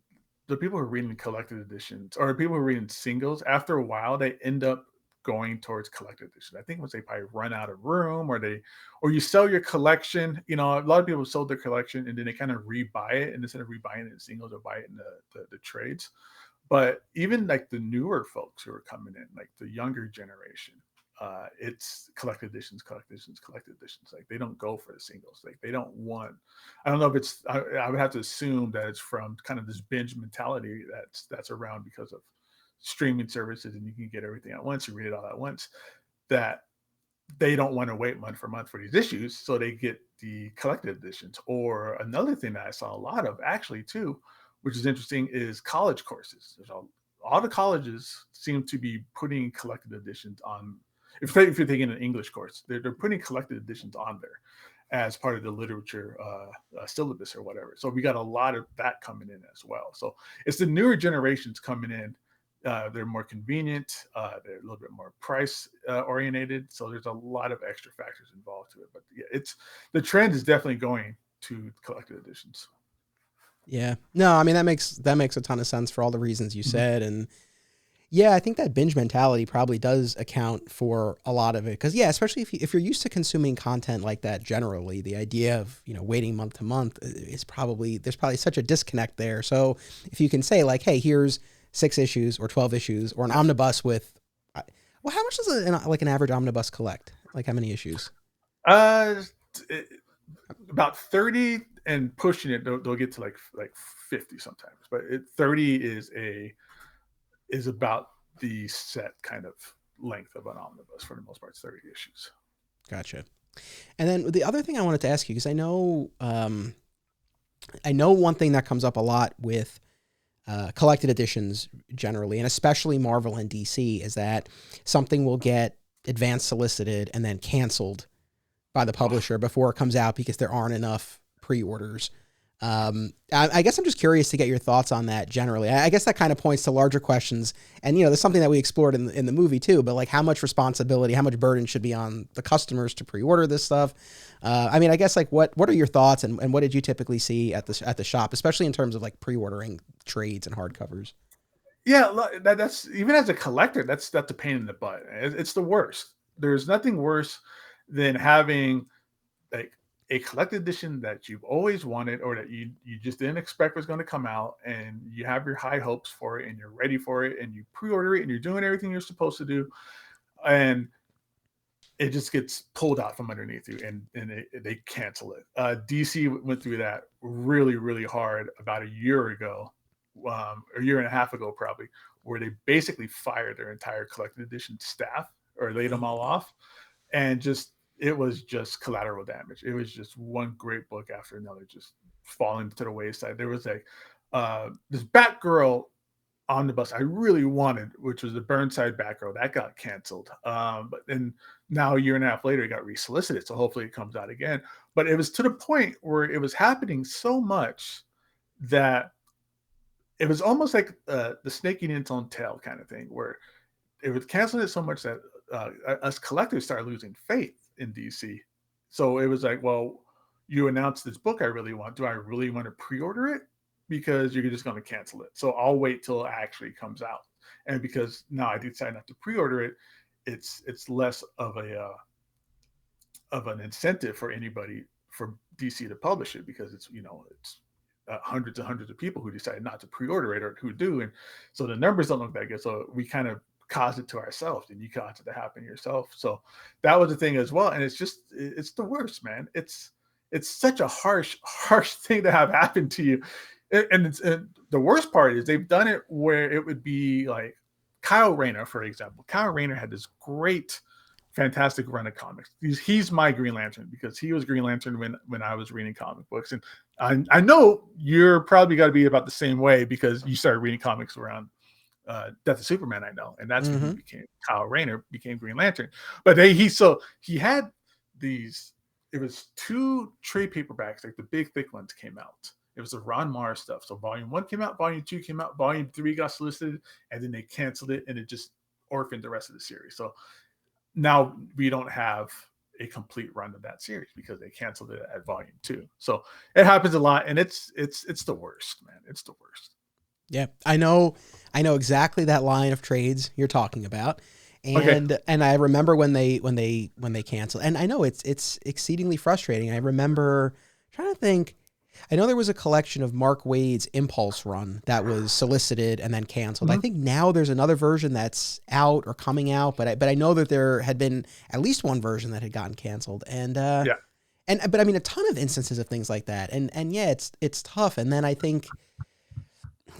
the people who are reading collected editions or people who are reading singles, after a while, they end up going towards collected edition. I think once they probably run out of room, or you sell your collection. A lot of people sold their collection and then they kind of rebuy it, and instead of rebuying it in singles, or buy it in the trades. But even like the newer folks who are coming in, like the younger generation, it's collected editions, collected editions, collected editions. Like they don't go for the singles. Like they don't want. I don't know if it's. I would have to assume that it's from kind of this binge mentality that's around because of streaming services, and you can get everything at once. You read it all at once. That they don't want to wait month for month for these issues, so they get the collected editions. Or another thing that I saw a lot of actually too, which is interesting, is college courses. All the colleges seem to be putting collected editions on. If you're taking an English course, they're putting collected editions on there as part of the literature syllabus or whatever. So we got a lot of that coming in as well. So it's the newer generations coming in. They're more convenient. They're a little bit more price orientated. So there's a lot of extra factors involved to it. But yeah, the trend is definitely going to collected editions. Yeah. No, I mean that makes a ton of sense for all the reasons you Mhm. said. And yeah, I think that binge mentality probably does account for a lot of it. Cause yeah, especially if you're used to consuming content like that generally, the idea of, waiting month to month is probably, there's probably such a disconnect there. So if you can say like, hey, here's 6 issues or 12 issues or an omnibus with, well, how much does like an average omnibus collect? Like how many issues? Uh, it, about 30, and pushing it, they'll get to like 50 sometimes. But 30 is about the set kind of length of an omnibus for the most part. It's 30 issues. Gotcha. And then the other thing I wanted to ask you, because I know one thing that comes up a lot with collected editions generally, and especially Marvel and DC, is that something will get advanced solicited and then canceled by the Oh, publisher before it comes out because there aren't enough pre-orders. I guess I'm just curious to get your thoughts on that generally. I guess that kind of points to larger questions, and there's something that we explored in the movie too. But like, how much responsibility, how much burden should be on the customers to pre-order this stuff? I mean, I guess like what are your thoughts, and what did you typically see at the shop, especially in terms of like pre-ordering trades and hardcovers? yeah, that's even as a collector, that's a pain in the butt. It's the worst. There's nothing worse than having like a collected edition that you've always wanted, or that you just didn't expect was going to come out, and you have your high hopes for it, and you're ready for it, and you pre-order it, and you're doing everything you're supposed to do, and it just gets pulled out from underneath you, and they cancel it. DC went through that really, really hard about a year ago, a year and a half ago probably, where they basically fired their entire collected edition staff, or laid them all off, and just it was just collateral damage. It was just one great book after another just falling to the wayside. There was like this Batgirl omnibus I really wanted, which was the Burnside Batgirl, that got canceled. But then now a year and a half later, it got resolicited, so hopefully it comes out again. But it was to the point where it was happening so much that it was almost like the snake eating its own tail kind of thing, where it was canceling it so much that us collectors started losing faith in DC. So it was like, well, you announced this book I really want. Do I really want to pre-order it? Because you're just going to cancel it. So I'll wait till it actually comes out. And because now I decide not to pre-order it, it's less of an incentive for anybody, for DC to publish it, because it's hundreds and hundreds of people who decided not to pre-order it, or who do, and so the numbers don't look that good. So we kind of caused it to ourselves, and you caused it to happen yourself. So that was the thing as well. And it's the worst, man. It's such a harsh thing to have happen to you. And the worst part is they've done it where it would be like Kyle Rayner, for example. Kyle Rayner had this great, fantastic run of comics. He's my Green Lantern, because he was Green Lantern when I was reading comic books. And I know you're probably got to be about the same way, because you started reading comics around Death of Superman, I know. And that's when he became, Kyle Rayner became Green Lantern. But he had these, it was 2 trade paperbacks, like the big thick ones came out. It was the Ron Mars stuff. So volume 1 came out, volume 2 came out, volume 3 got solicited, and then they canceled it, and it just orphaned the rest of the series. So now we don't have a complete run of that series because they canceled it at volume 2. So it happens a lot, and it's the worst, man. It's the worst. Yeah, I know exactly that line of trades you're talking about. And and I remember when they canceled, and I know it's exceedingly frustrating. I remember trying to think. I know there was a collection of Mark Waid's Impulse run that was solicited and then canceled. I think now there's another version that's out or coming out, but I know that there had been at least one version that had gotten canceled. And but I mean, a ton of instances of things like that. And yeah, it's tough. And then I think,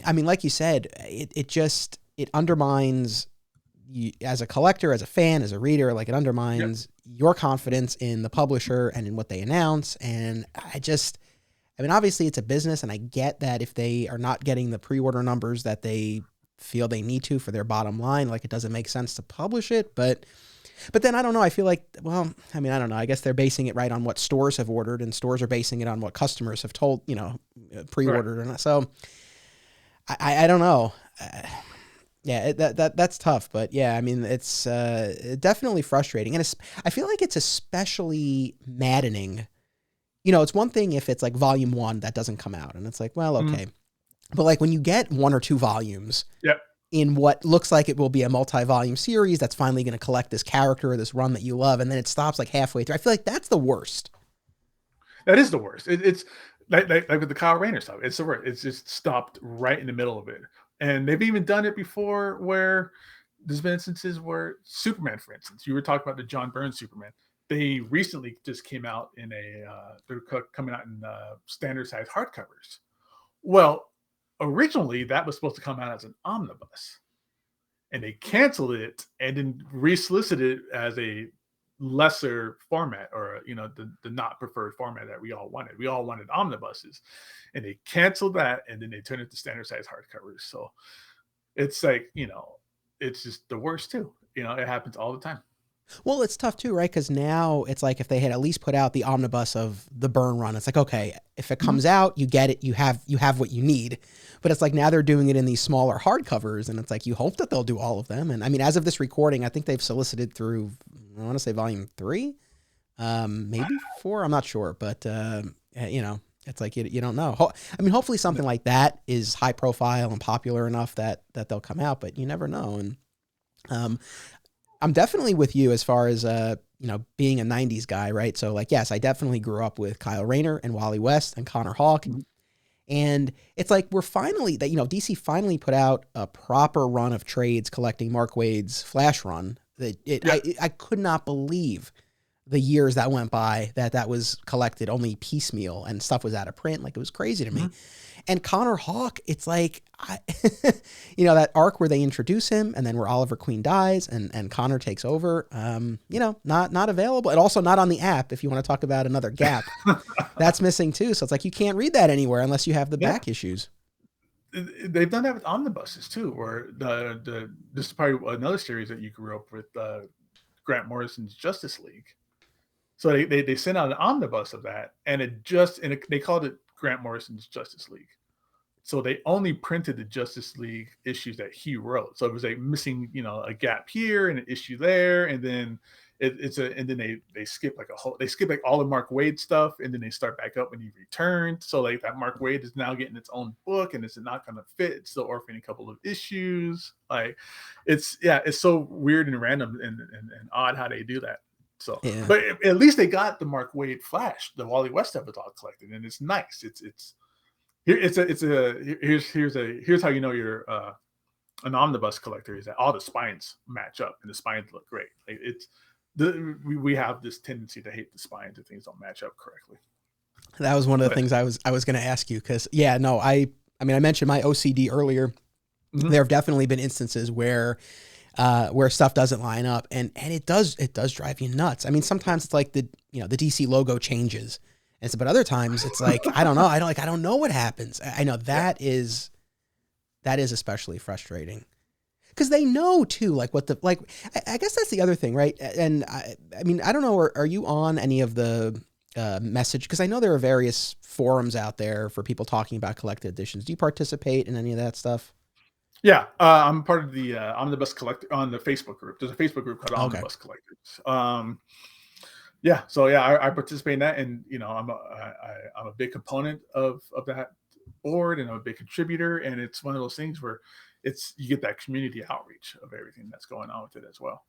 I mean, like you said, it undermines you as a collector, as a fan, as a reader. Like, it undermines your confidence in the publisher and in what they announce. And I mean, obviously it's a business, and I get that if they are not getting the pre-order numbers that they feel they need to for their bottom line, like, it doesn't make sense to publish it. But then I don't know. I feel like, well, I mean, I don't know. I guess they're basing it right on what stores have ordered, and stores are basing it on what customers have told, pre-ordered. Right. And so I don't know. Yeah, that's tough. But yeah, I mean, it's definitely frustrating. And I feel like it's especially maddening. It's one thing if it's like volume 1 that doesn't come out, and it's like, well, okay. But like when you get 1 or 2 volumes in what looks like it will be a multi-volume series that's finally going to collect this character or this run that you love, and then it stops like halfway through. I feel like that's the worst. That is the worst. It's like with the Kyle Rayner stuff. It's the worst. It's just stopped right in the middle of it. And they've even done it before, where there's been instances where Superman, for instance, you were talking about the John Byrne Superman. They recently just came out in they're coming out in standard size hardcovers. Well, originally that was supposed to come out as an omnibus, and they canceled it and then resolicited it as a lesser format, or the not preferred format that we all wanted. We all wanted omnibuses, and they canceled that, and then they turned it to standard size hardcovers. So it's like, it's just the worst too. It happens all the time. Well, it's tough too, right? Because now it's like if they had at least put out the omnibus of the Byrne run, it's like, okay, if it comes out, you get it, you have what you need. But it's like now they're doing it in these smaller hardcovers, and it's like you hope that they'll do all of them. And I mean, as of this recording, I think they've solicited through, I want to say volume 3, maybe 4. I'm not sure, but it's like you don't know. I mean, hopefully something like that is high profile and popular enough that they'll come out, but you never know. And I'm definitely with you as far as being a 90s guy, right? So like, yes, I definitely grew up with Kyle Rayner and Wally West and Connor Hawk. Mhm. And it's like we're finally that DC finally put out a proper run of trades collecting Mark Waid's Flash run. Yeah. I could not believe the years that went by that was collected only piecemeal and stuff was out of print. Like, it was crazy to me. Mhm. And Connor Hawk, it's like, that arc where they introduce him and then where Oliver Queen dies and Connor takes over, not available, and also not on the app. If you want to talk about another gap, that's missing too. So it's like, you can't read that anywhere unless you have the Yeah. back issues. They've done that with omnibuses too, where this is probably another series that you grew up with, Grant Morrison's Justice League. So they sent out an omnibus of that, and they called it Grant Morrison's Justice League. So they only printed the Justice League issues that he wrote. So it was like missing, a gap here and an issue there, and then and then they skip like all the Mark Waid stuff, and then they start back up when he returned. So like that Mark Waid is now getting its own book, and it's not going to fit. It's still orphaning a couple of issues. Like, it's so weird and random and odd how they do that. So, Yeah. but at least they got the Mark Waid Flash, the Wally West stuff, it's all collected, and it's nice. Here's how you know you're an omnibus collector, is that all the spines match up and the spines look great. Like, we have this tendency to hate the spines if things don't match up correctly. That was one of the things I was going to ask you, because I mentioned my OCD earlier. Mm-hmm. There have definitely been instances where stuff doesn't line up, and it does drive you nuts. I mean, sometimes it's like the DC logo changes, but other times it's like, I don't know what happens. I know that is especially frustrating, because they know too, like what I guess that's the other thing, right? And I don't know, are you on any of the message? Because I know there are various forums out there for people talking about collected editions. Do you participate in any of that stuff? Yeah, I'm part of the Omnibus Collector on the Facebook group. There's a Facebook group called Omnibus Collectors. Yeah, so yeah, I participate in that, and I'm a big component of that board, and I'm a big contributor, and it's one of those things where you get that community outreach of everything that's going on with it as well.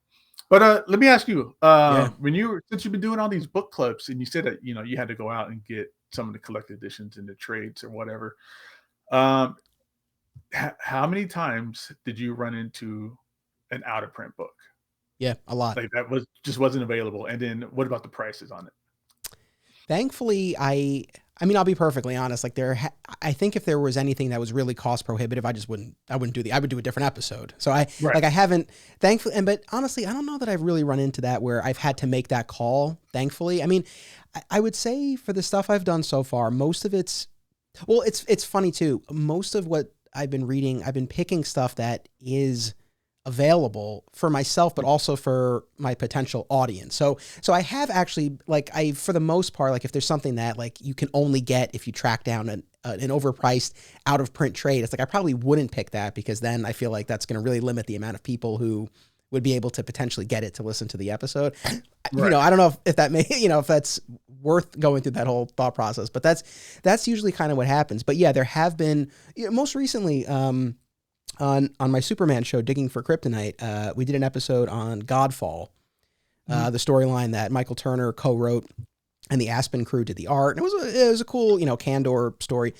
But let me ask you, since you've been doing all these book clubs, and you said that you had to go out and get some of the collected editions in the trades or whatever, how many times did you run into an out of print book? Yeah, a lot. Like, that wasn't available. And then what about the prices on it? Thankfully, I'll be perfectly honest. Like, I think if there was anything that was really cost prohibitive, I would do a different episode. So I haven't, thankfully, but honestly, I don't know that I've really run into that where I've had to make that call. Thankfully, I would say for the stuff I've done so far, most of it's funny too. Most of what I've been reading, I've been picking stuff that is available for myself, but also for my potential audience. So I have actually, for the most part, like, if there's something that like you can only get if you track down an overpriced out of print trade, it's like I probably wouldn't pick that, because then I feel like that's going to really limit the amount of people who would be able to potentially get it to listen to the episode. Right. I don't know if that may, if that's worth going through that whole thought process, but that's usually kind of what happens. But yeah, there have been, most recently, on my Superman show, Digging for Kryptonite, we did an episode on Godfall, the storyline that Michael Turner co-wrote, and the Aspen crew did the art. And it was a cool, Candor story.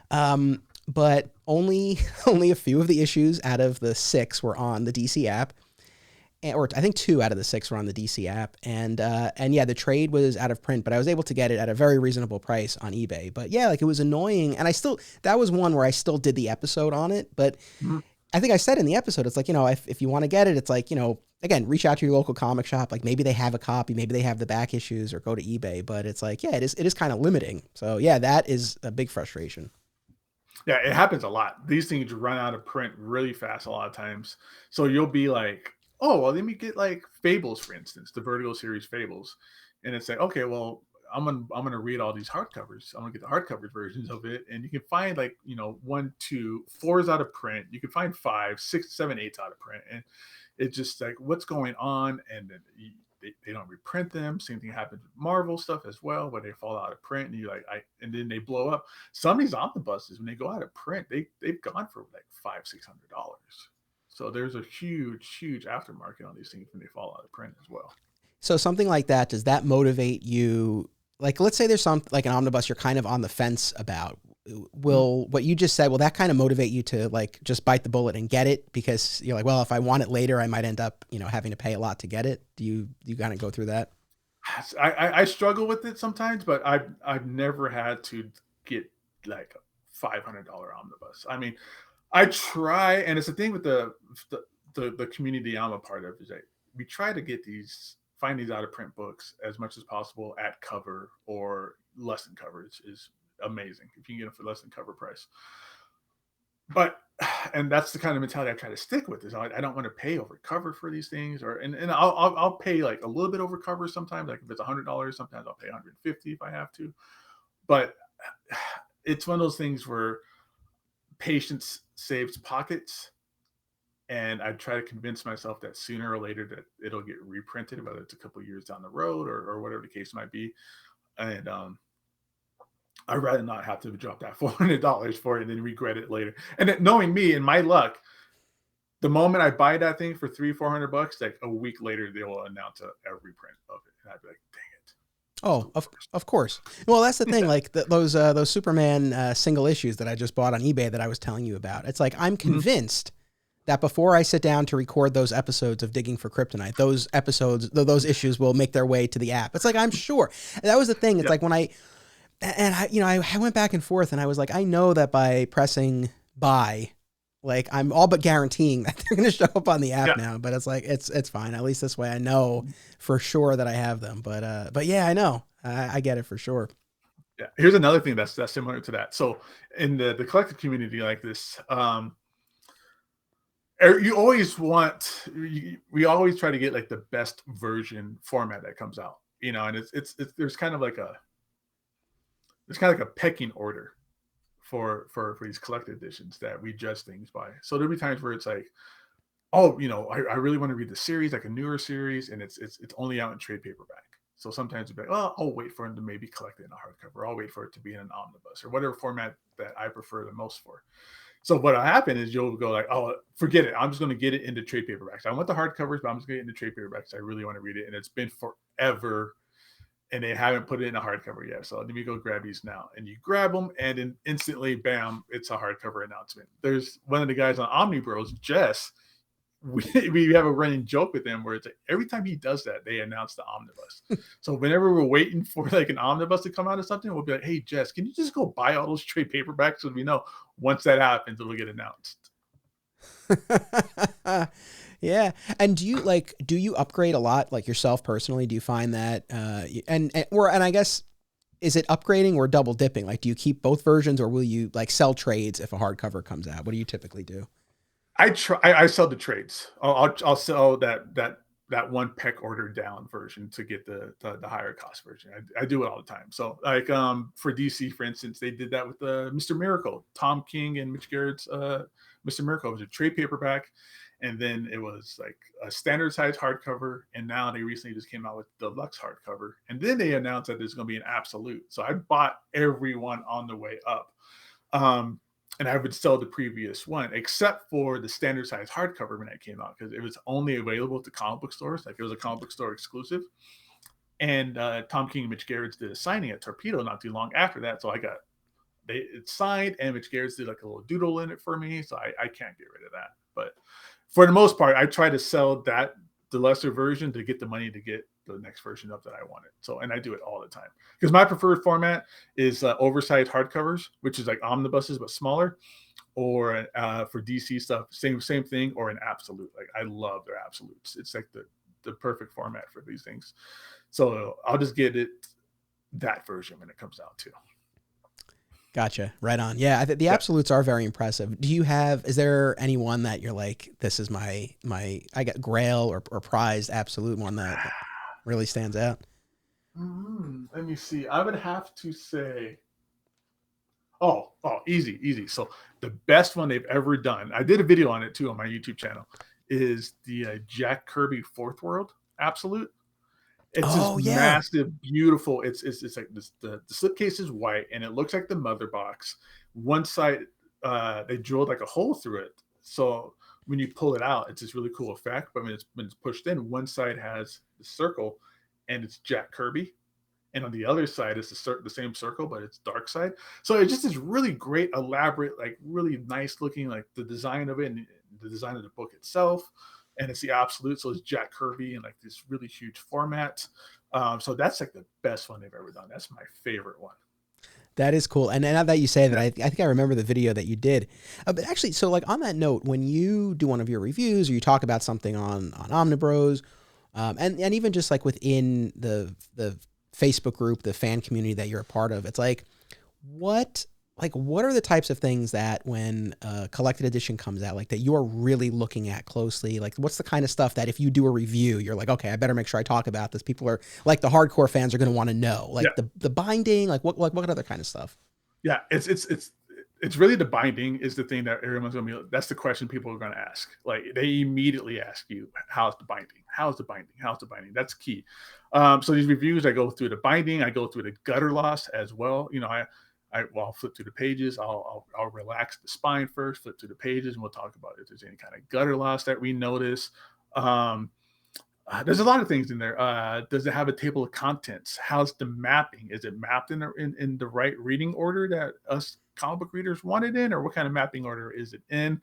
But only a few of the issues out of the 6 were on the DC app. Or I think 2 out of the 6 were on the DC app. And yeah, the trade was out of print, but I was able to get it at a very reasonable price on eBay. But yeah, like, it was annoying. And that was one where I still did the episode on it. But I think I said in the episode, it's like, if you want to get it, it's like, again, reach out to your local comic shop. Like, maybe they have a copy, maybe they have the back issues, or go to eBay. But it's like, yeah, it is kind of limiting. So yeah, that is a big frustration. Yeah, it happens a lot. These things run out of print really fast a lot of times. So you'll be like, oh, well, let me get like Fables, for instance, the Vertigo series Fables. And it's like, okay, well, I'm gonna read all these hardcovers. I'm gonna get the hardcover versions of it, and you can find 1, 2, 4's out of print. You can find 5, 6, 7, 8's out of print, and it's just like, what's going on? And then they don't reprint them. Same thing happens with Marvel stuff as well, where they fall out of print, and and then they blow up. Some of these omnibuses, when they go out of print, they've gone for like $500-$600. So there's a huge aftermarket on these things when they fall out of print as well. So something like that, does that motivate you? Like, let's say there's some like an omnibus you're kind of on the fence about. Mhm. Will what you just said, will that kind of motivate you to like just bite the bullet and get it because you're like, well, if I want it later, I might end up, having to pay a lot to get it. Do you kind of go through that? I struggle with it sometimes, but I've never had to get like a $500 omnibus. I mean, I try, and it's the thing with the the community I'm a part of is that we try to get find these out of print books as much as possible at cover or less than cover is amazing if you can get them for less than cover price. But and that's the kind of mentality I try to stick with is I don't want to pay over cover for these things and I'll pay like a little bit over cover sometimes, like if it's $100 sometimes I'll pay 150 if I have to, but it's one of those things where patience saves pockets, and I try to convince myself that sooner or later that it'll get reprinted, whether it's a couple of years down the road or whatever the case might be. And I'd rather not have to drop that $400 for it and then regret it later. And then knowing me and my luck, the moment I buy that thing for 300-400 bucks, like a week later they will announce a reprint of it, and I'd be like, dang it, it's Oh, the of worst. of course. Well, that's the thing. Yeah. Like those Superman single issues that I just bought on eBay that I was telling you about. It's like I'm Mhm. convinced that before I sit down to record those episodes of Digging for Kryptonite, those episodes, those issues will make their way to the app. It's like I'm sure. That was the thing. It's Yeah. like when I went back and forth, and I was like, I know that by pressing buy, like I'm all but guaranteeing that they're going to show up on the app Yeah. now. But it's like it's fine. At least this way, I know for sure that I have them. But yeah, I know. I get it for sure. Yeah. Here's another thing that's similar to that. So in the collective community like this, you always we always try to get like the best version format that comes out, and it's there's kind of like a pecking order for these collected editions that we judge things by. So there'll be times where it's like, oh, I really want to read the series, like a newer series, and it's only out in trade paperback. So sometimes it'll be like, oh, I'll wait for them to maybe collect it in a hardcover. I'll wait for it to be in an omnibus or whatever format that I prefer the most for. So what'll happen is you'll go like, oh, forget it. I'm just going to get it into trade paperbacks. I want the hardcovers, but I'm just going to get into trade paperbacks. I really want to read it, and it's been forever, and they haven't put it in a hardcover yet. So let me go grab these now. And you grab them, and then instantly, bam, it's a hardcover announcement. There's one of the guys on Omnibros, Jess. We have a running joke with him where it's like every time he does that, they announce the omnibus. So whenever we're waiting for like an omnibus to come out or something, we'll be like, "Hey Jess, can you just go buy all those trade paperbacks so we know once that happens, it'll get announced." Yeah. And do you upgrade a lot, like yourself personally? Do you find that and I guess, is it upgrading or double dipping? Like, do you keep both versions, or will you like sell trades if a hardcover comes out? What do you typically do? I sell the trades. I'll sell that one peck order down version to get the higher cost version. I do it all the time. So like for DC, for instance, they did that with Mr. Miracle, Tom King and Mitch Garrett's Mr. Miracle. It was a trade paperback, and then it was like a standard size hardcover, and now they recently just came out with deluxe hardcover, and then they announced that there's going to be an absolute. So I bought everyone on the way up. Um, and I would sell the previous one, except for the standard size hardcover when that came out, because it was only available to comic book stores. Like it was a comic book store exclusive. And Tom King and Mitch Garrett's did a signing at Torpedo not too long after that. So it's signed, and Mitch Garrett's did like a little doodle in it for me. So I can't get rid of that. But for the most part, I try to sell the lesser version to get the money to get the next version up that I wanted. So, and I do it all the time because my preferred format is oversized hardcovers, which is like omnibuses but smaller, or for DC stuff, same thing, or an absolute. Like I love their absolutes. It's like the perfect format for these things. So I'll just get that version when it comes out too. Gotcha. Right on. Yeah, the Yeah. absolutes are very impressive. Is there anyone that you're like, this is my I got grail or prized absolute one that really stands out? Let me see. I would have to say, easy. So the best one they've ever done, I did a video on it too on my YouTube channel, is the Jack Kirby Fourth World Absolute. It's this Oh yeah. massive, beautiful. It's like this, the slipcase is white and it looks like the mother box. One side, they drilled like a hole through it, so when you pull it out, it's this really cool effect. But when it's pushed in, one side has the circle, and it's Jack Kirby. And on the other side is the same circle, but it's dark side. So it just is really great, elaborate, like really nice looking, like the design of it and the design of the book itself. And it's the absolute. So it's Jack Kirby in like this really huge format. So that's like the best one they've ever done. That's my favorite one. That is cool. And now that you say that, I think I remember the video that you did. But actually, so like on that note, when you do one of your reviews or you talk about something on Omnibros, and even just like within the Facebook group, the fan community that you're a part of, it's like, what are the types of things that when a collected edition comes out, like that you're really looking at closely? Like, what's the kind of stuff that if you do a review, you're like, okay, I better make sure I talk about this. People are like, the hardcore fans are going to want to know, like the binding, like what other kind of stuff? Yeah, it's really the binding is the thing that everyone's going to be. That's the question people are going to ask. Like they immediately ask you, how's the binding? How's the binding? How's the binding? That's key. So these reviews, I go through the binding, I go through the gutter loss as well. I'll flip through the pages. I'll relax the spine first, flip through the pages, and we'll talk about if there's any kind of gutter loss that we notice. There's a lot of things in there. Does it have a table of contents? How's the mapping? Is it mapped in the right reading order that us comic book readers want it in, or what kind of mapping order is it in?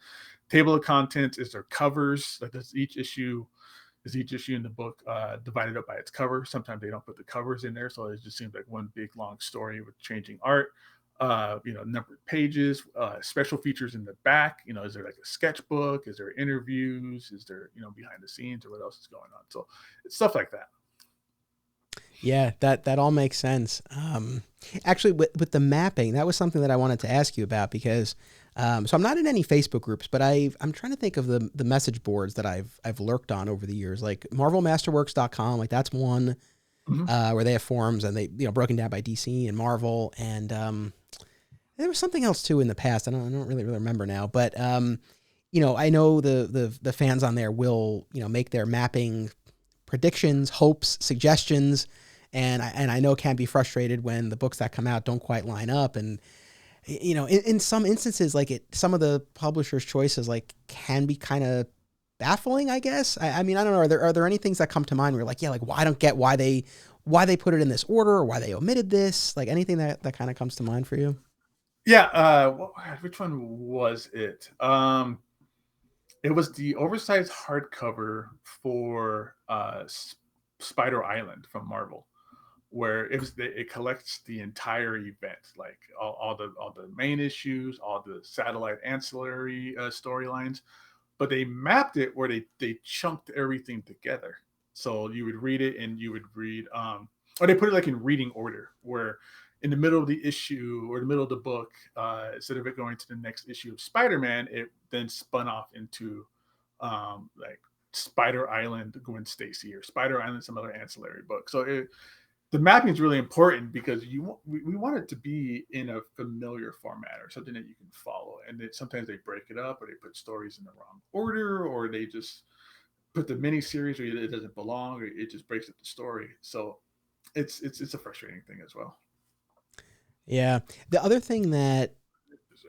Table of contents, is there covers? Like does each issue in the book divided up by its cover? Sometimes they don't put the covers in there, so it just seems like one big long story with changing art. Numbered pages, special features in the back. Is there like a sketchbook? Is there interviews? Is there, behind the scenes or what else is going on? So it's stuff like that. Yeah, that all makes sense. Actually, with the mapping, that was something that I wanted to ask you about because, so I'm not in any Facebook groups, but I'm trying to think of the message boards that I've lurked on over the years, like MarvelMasterworks.com, like that's one where they have forums and they broken down by DC and Marvel, and there was something else too in the past. I don't really remember now, but I know the fans on there will make their mapping predictions, hopes, suggestions, and I know it can be frustrated when the books that come out don't quite line up, and in some instances, like some of the publishers' choices like can be kind of baffling, I guess. I mean, I don't know. Are there any things that come to mind where you're like, yeah, like I don't get why they put it in this order or why they omitted this? Like anything that kind of comes to mind for you? Yeah. Which one was it? It was the oversized hardcover for Spider Island from Marvel, where it collects the entire event, like all the main issues, all the satellite ancillary storylines, but they mapped it where they chunked everything together. So you would read it and you would read, or they put it like in reading order, where in the middle of the issue or the middle of the book, instead of it going to the next issue of Spider-Man, it then spun off into like Spider Island, Gwen Stacy, or Spider Island, some other ancillary book. So the mapping is really important because we want it to be in a familiar format or something that you can follow. And sometimes they break it up or they put stories in the wrong order, or they just put the mini series where it doesn't belong, or it just breaks up the story. So it's a frustrating thing as well. Yeah. The other thing that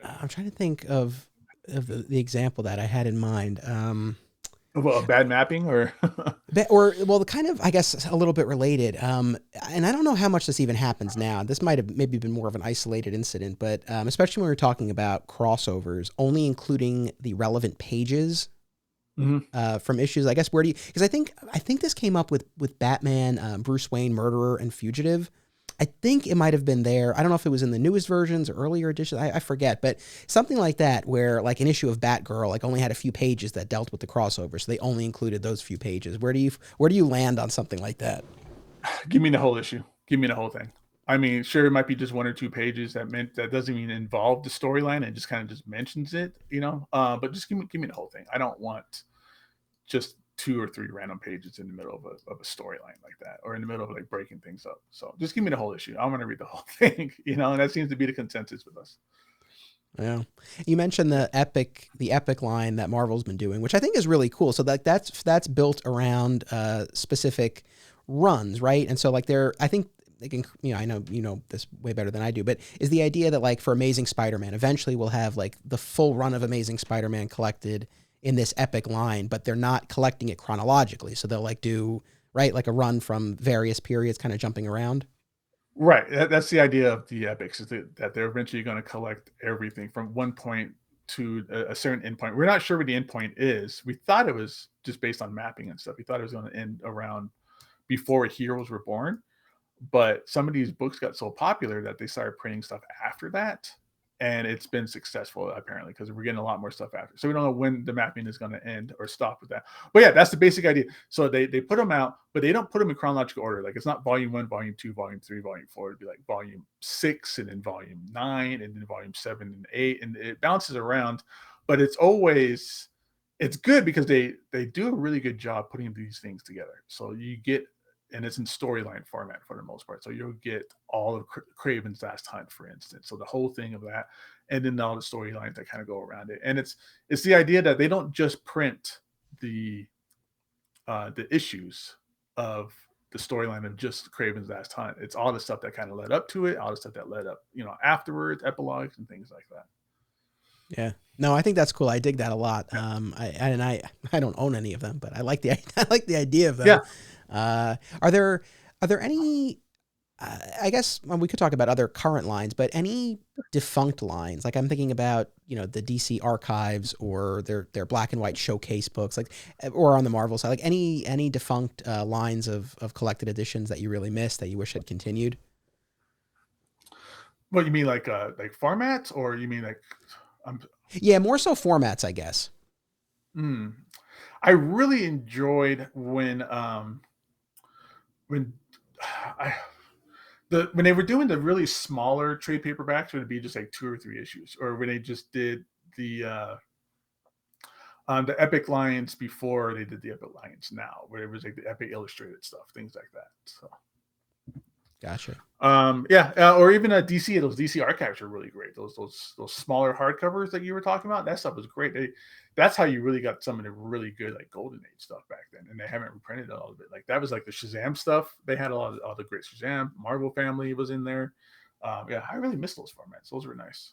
I'm trying to think of the example that I had in mind. Well, bad mapping or kind of, I guess, a little bit related. And I don't know how much this even happens now. This might have maybe been more of an isolated incident, but especially when we're talking about crossovers, only including the relevant pages from issues. I guess because I think this came up with Batman, Bruce Wayne, Murderer, and Fugitive. I think it might have been there. I don't know if it was in the newest versions or earlier editions. I forget, but something like that, where like an issue of Batgirl like only had a few pages that dealt with the crossover, so they only included those few pages. Where do you land on something like that? Give me the whole issue. Give me the whole thing. I mean, sure, it might be just one or two pages that doesn't even involve the storyline and just kind of just mentions it, but just give me the whole thing. I don't want just 2 or 3 random pages in the middle of a storyline like that, or in the middle of like breaking things up. So just give me the whole issue. I want to read the whole thing, and that seems to be the consensus with us. Yeah. You mentioned the epic line that Marvel's been doing, which I think is really cool. So that's built around specific runs, right? And so like I think they can, I know this way better than I do, but is the idea that like for Amazing Spider-Man, eventually we'll have like the full run of Amazing Spider-Man collected in this epic line, but they're not collecting it chronologically. So they'll like do right? Like a run from various periods, kind of jumping around. Right. That's the idea of the epics, is that they're eventually going to collect everything from one point to a certain endpoint. We're not sure what the endpoint is. We thought it was just based on mapping and stuff. We thought it was going to end around before heroes were born, but some of these books got so popular that they started printing stuff after that, and it's been successful apparently because we're getting a lot more stuff after. So we don't know when the mapping is going to end or stop with that. But yeah, that's the basic idea. So they put them out, but they don't put them in chronological order. Like it's not volume 1, volume 2, volume 3, volume 4. It'd be like volume 6 and then volume 9 and then volume 7 and 8, and it bounces around. But it's good because they do a really good job putting these things together. So you get, and it's in storyline format for the most part. So you'll get all of Craven's Last Hunt, for instance. So the whole thing of that, and then all the storylines that kind of go around it. And it's the idea that they don't just print the issues of the storyline of just Craven's Last Hunt. It's all the stuff that kind of led up to it, all the stuff that led up, afterwards, epilogues and things like that. Yeah. No, I think that's cool. I dig that a lot. I don't own any of them, but I like the I like the idea of them. Yeah. Are there any? I guess we could talk about other current lines, but any defunct lines? Like I'm thinking about the DC archives or their black and white showcase books, like, or on the Marvel side, like any defunct lines of collected editions that you really missed that you wish had continued. What you mean, like formats, or you mean like? Yeah, more so formats, I guess. I really enjoyed when I when they were doing the really smaller trade paperbacks, would it be just like 2 or 3 issues, or when they just did the Epic Lines before they did the Epic Lines now, where it was like the Epic Illustrated stuff, things like that. So. Gotcha. Or even DC. Those DC archives are really great. Those smaller hardcovers that you were talking about, that stuff was great. That's how you really got some of the really good like Golden Age stuff back then, and they haven't reprinted all of it. Like that was like the Shazam stuff. They had all the great Shazam. Marvel Family was in there. I really miss those formats. Those were nice.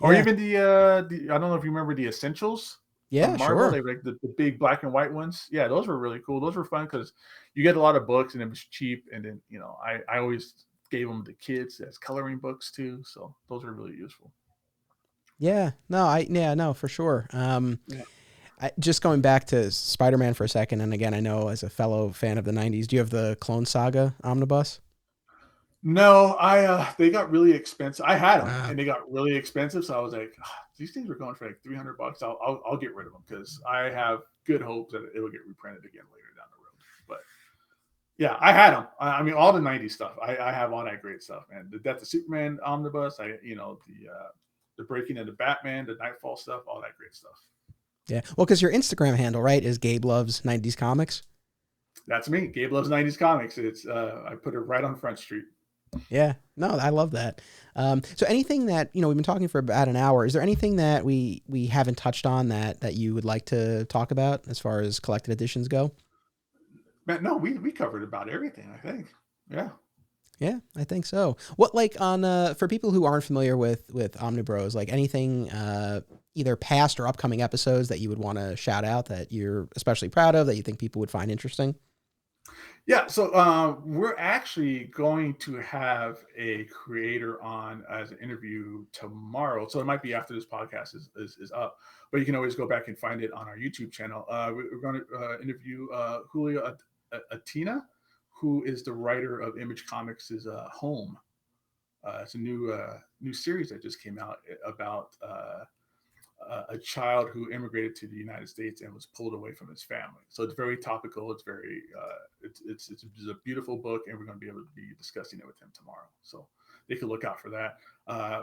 Yeah. Or even the I don't know if you remember the Essentials. Yeah, Marvel, sure. they were like the big black and white ones. Yeah, those were really cool. Those were fun because you get a lot of books and it was cheap. And then I always gave them to kids as coloring books too. So those were really useful. Yeah, no, for sure. Just going back to Spider-Man for a second, and again, I know as a fellow fan of the '90s, do you have the Clone Saga Omnibus? No, they got really expensive. I had them, and they got really expensive. So I was like, these things are going for like $300. I'll get rid of them because I have good hopes that it will get reprinted again later down the road. But yeah, I had them. I mean, all the '90s stuff. I have all that great stuff, man. The Death of Superman Omnibus. The Breaking of the Batman, the Nightfall stuff, all that great stuff. Yeah, well, because your Instagram handle, right, is Gabe Loves '90s Comics. That's me. Gabe Loves '90s Comics. It's I put it right on Front Street. Yeah, no, I love that. So anything that, we've been talking for about an hour, is there anything that we haven't touched on that you would like to talk about as far as collected editions go? Man, no, we covered about everything, I think. Yeah. Yeah, I think so. What, like, on for people who aren't familiar with Omnibros, like anything either past or upcoming episodes that you would want to shout out that you're especially proud of, that you think people would find interesting? Yeah, so we're actually going to have a creator on as an interview tomorrow. So it might be after this podcast is up, but you can always go back and find it on our YouTube channel. We're going to interview Julio Atina, who is the writer of Image Comics' Home. It's a new series that just came out about a child who immigrated to the United States and was pulled away from his family. So it's very topical. It's very it's a beautiful book, and we're going to be able to be discussing it with him tomorrow. So they can look out for that.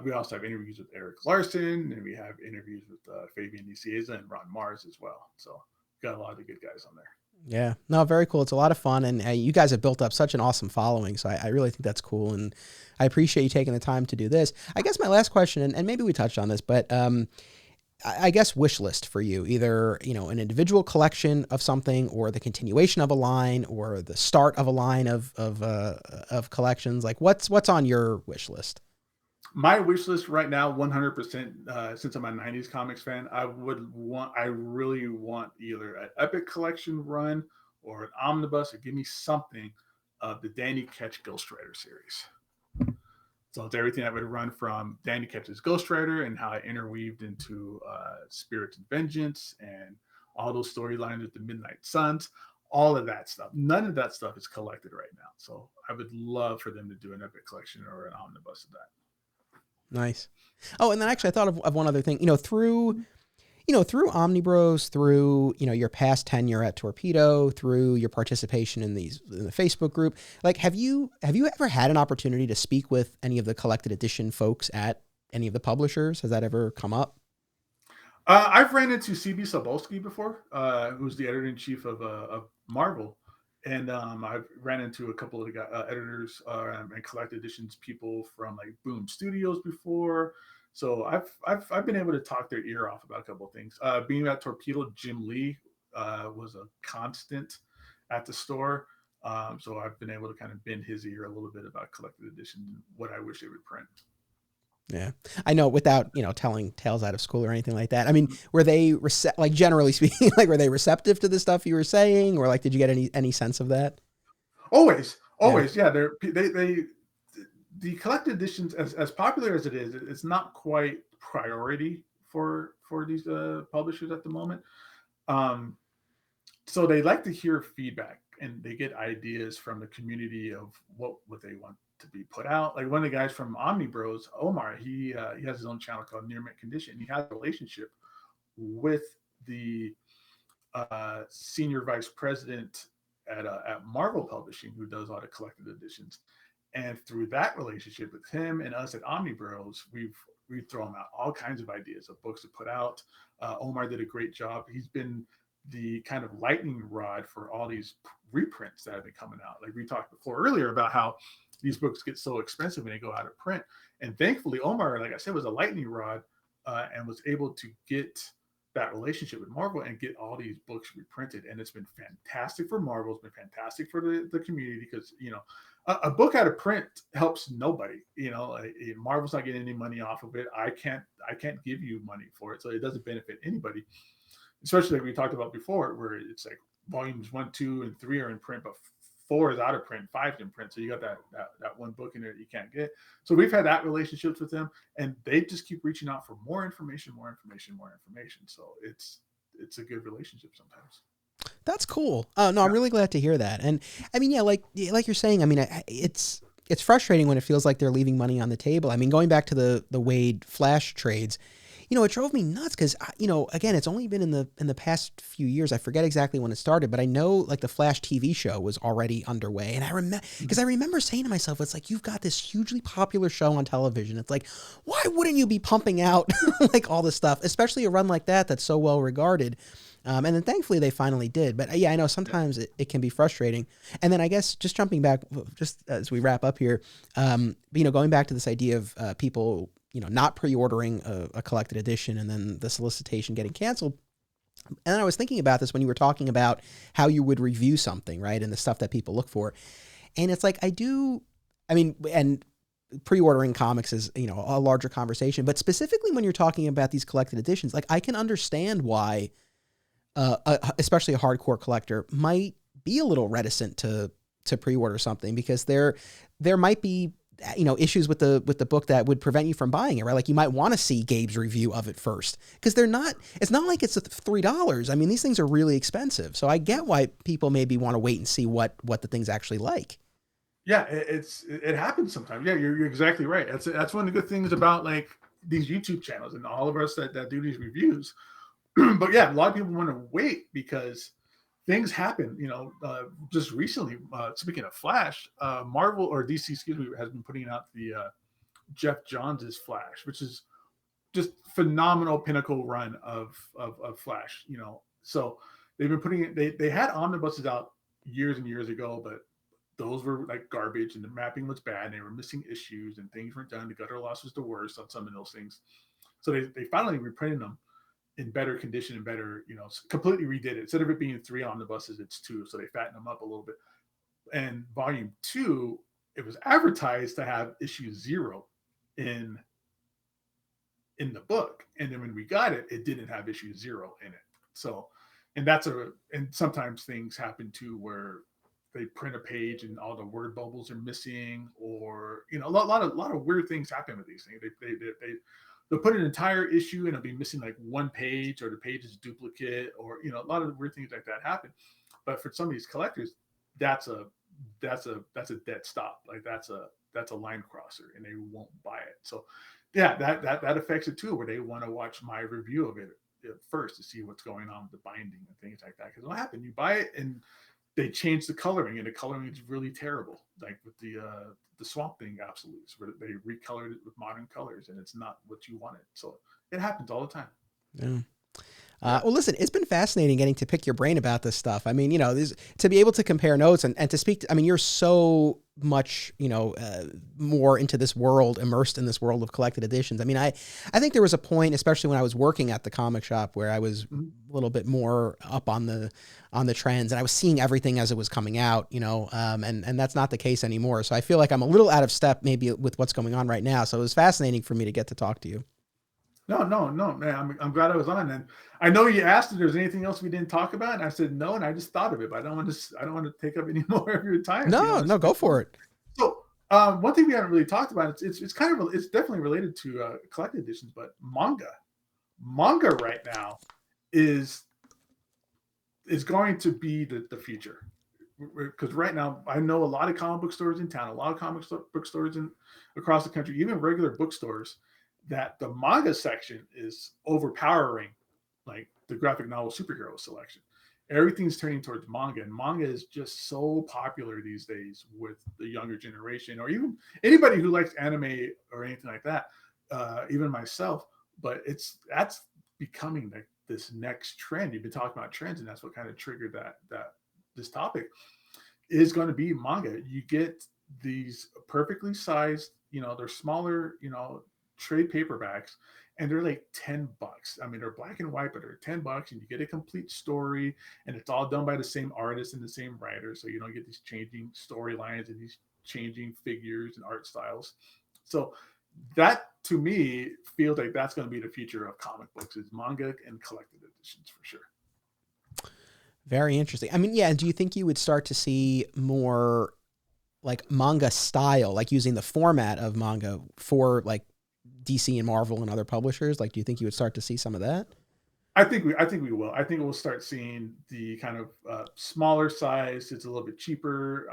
We also have interviews with Eric Larson, and we have interviews with Fabian Nicieza and Ron Mars as well. So we've got a lot of the good guys on there. Yeah, no, very cool. It's a lot of fun, and you guys have built up such an awesome following. So I really think that's cool, and I appreciate you taking the time to do this. I guess my last question, and maybe we touched on this, but I guess wish list for you, either, an individual collection of something, or the continuation of a line, or the start of a line of collections. Like what's on your wish list? My wish list right now, 100%, since I'm a '90s comics fan, I really want either an Epic collection run or an omnibus, or give me something of the Danny Ketch Ghostwriter series. So it's everything that would run from Danny Ketch's Ghostwriter and how it interweaved into Spirits and Vengeance and all those storylines with the Midnight Suns, all of that stuff. None of that stuff is collected right now. So I would love for them to do an epic collection or an omnibus of that. Nice. Oh, and then actually I thought of one other thing, through Omnibros, through, your past tenure at Torpedo, through your participation in the Facebook group, like, have you ever had an opportunity to speak with any of the collected edition folks at any of the publishers? Has that ever come up? I've ran into CB Sobolski before, who's the editor-in-chief of Marvel. And I've ran into a couple of editors and collected editions people from like Boom Studios before. So I've been able to talk their ear off about a couple of things. Being at Torpedo, Jim Lee was a constant at the store. So I've been able to kind of bend his ear a little bit about collected editions and what I wish they would print. Yeah, I know, without, telling tales out of school or anything like that. I mean, were they like, generally speaking, like, were they receptive to the stuff you were saying, or like, did you get any sense of that? Always. Yeah. They the collected editions, as popular as it is, it's not quite priority for these publishers at the moment. So they like to hear feedback and they get ideas from the community of what they want to be put out. Like one of the guys from Omnibros, Omar, he has his own channel called Near Mint Condition. He has a relationship with the senior vice president at Marvel Publishing, who does all the collected editions. And through that relationship with him and us at Omnibros, we throw him out all kinds of ideas of books to put out. Omar did a great job. He's been the kind of lightning rod for all these reprints that have been coming out. Like we talked before earlier about how these books get so expensive when they go out of print. And thankfully, Omar, like I said, was a lightning rod and was able to get that relationship with Marvel and get all these books reprinted. And it's been fantastic for Marvel. It's been fantastic for the community because, a book out of print helps nobody. Marvel's not getting any money off of it. I can't give you money for it. So it doesn't benefit anybody, especially like we talked about before, where it's like volumes 1, 2, and 3 are in print, but 4 is out of print, 5 is in print. So you got that one book in there that you can't get. So we've had that relationships with them, and they just keep reaching out for more information. So it's a good relationship sometimes. That's cool. No, I'm really glad to hear that. And I mean, yeah, like you're saying, I mean, it's frustrating when it feels like they're leaving money on the table. I mean, going back to the Wade Flash trades, it drove me nuts because, again, it's only been in the past few years. I forget exactly when it started, but I know like the Flash TV show was already underway. And I remember saying to myself, it's like, you've got this hugely popular show on television. It's like, why wouldn't you be pumping out like all this stuff, especially a run like that that's so well regarded? And then thankfully they finally did. But yeah, I know sometimes it can be frustrating. And then I guess just jumping back, just as we wrap up here, going back to this idea of people, not pre-ordering a collected edition and then the solicitation getting canceled. And then I was thinking about this when you were talking about how you would review something, right? And the stuff that people look for. And it's like, and pre-ordering comics is, a larger conversation, but specifically when you're talking about these collected editions, like I can understand why especially a hardcore collector might be a little reticent to pre-order something because there might be issues with the book that would prevent you from buying it, right? Like you might want to see Gabe's review of it first because it's not like it's $3. I mean, these things are really expensive. So I get why people maybe want to wait and see what the thing's actually like. Yeah, it happens sometimes. Yeah, you're exactly right. That's one of the good things about like these YouTube channels and all of us that do these reviews. But yeah, a lot of people want to wait because things happen. Just recently, speaking of Flash, Marvel or DC, excuse me, has been putting out the Jeff Johns' Flash, which is just phenomenal pinnacle run of Flash. So they've been putting it. They had omnibuses out years and years ago, but those were like garbage and the mapping was bad and they were missing issues and things weren't done. The gutter loss was the worst on some of those things. So they finally reprinted them in better condition and better, completely redid it. Instead of it being 3 omnibuses, it's 2. So they fattened them up a little bit. And volume 2, it was advertised to have issue 0 in the book. And then when we got it, it didn't have issue 0 in it. So and sometimes things happen too where they print a page and all the word bubbles are missing, or a lot of weird things happen with these things. They'll put an entire issue and it'll be missing like one page, or the page is duplicate, or a lot of weird things like that happen. But for some of these collectors, that's a that's a dead stop. Like that's a line crosser, and they won't buy it. So yeah, that affects it too, where they want to watch my review of it first to see what's going on with the binding and things like that. Because what happened? You buy it and they change the coloring, and the coloring is really terrible. Like with the Swamp Thing absolutes, where they recolored it with modern colors, and it's not what you wanted. So it happens all the time. Yeah. Yeah. Well, listen, it's been fascinating getting to pick your brain about this stuff. I mean, to be able to compare notes and to speak, I mean, you're so much, more into this world, immersed in this world of collected editions. I mean, I think there was a point, especially when I was working at the comic shop, where I was a little bit more up on the trends, and I was seeing everything as it was coming out, and that's not the case anymore. So I feel like I'm a little out of step maybe with what's going on right now. So it was fascinating for me to get to talk to you. No, man. I'm glad I was on. And I know you asked if there's anything else we didn't talk about, and I said no, and I just thought of it, but I don't want to take up any more of your time. No, go for it. So one thing we haven't really talked about, it's kind of, it's definitely related to collected editions, but manga right now is going to be the future. Because right now, I know a lot of comic book stores in town, a lot of book stores across the country, even regular bookstores, that the manga section is overpowering like the graphic novel superhero selection. Everything's turning towards manga, and manga is just so popular these days with the younger generation, or even anybody who likes anime or anything like that, even myself. But that's becoming like this next trend. You've been talking about trends, and that's what kind of triggered that this topic is going to be manga. You get these perfectly sized, they're smaller, trade paperbacks, and they're like $10. I mean, they're black and white, but they're $10, and you get a complete story, and it's all done by the same artist and the same writer. So you don't get these changing storylines and these changing figures and art styles. So that to me feels like that's going to be the future of comic books, is manga and collected editions for sure. Very interesting. I mean, yeah. Do you think you would start to see more like manga style, like using the format of manga for like DC and Marvel and other publishers? Like, do you think you would start to see some of that? I think we will. I think we'll start seeing the kind of smaller size. It's a little bit cheaper,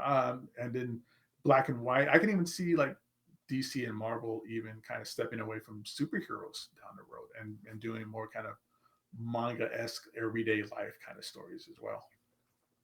and then black and white. I can even see like DC and Marvel even kind of stepping away from superheroes down the road and doing more kind of manga-esque everyday life kind of stories as well.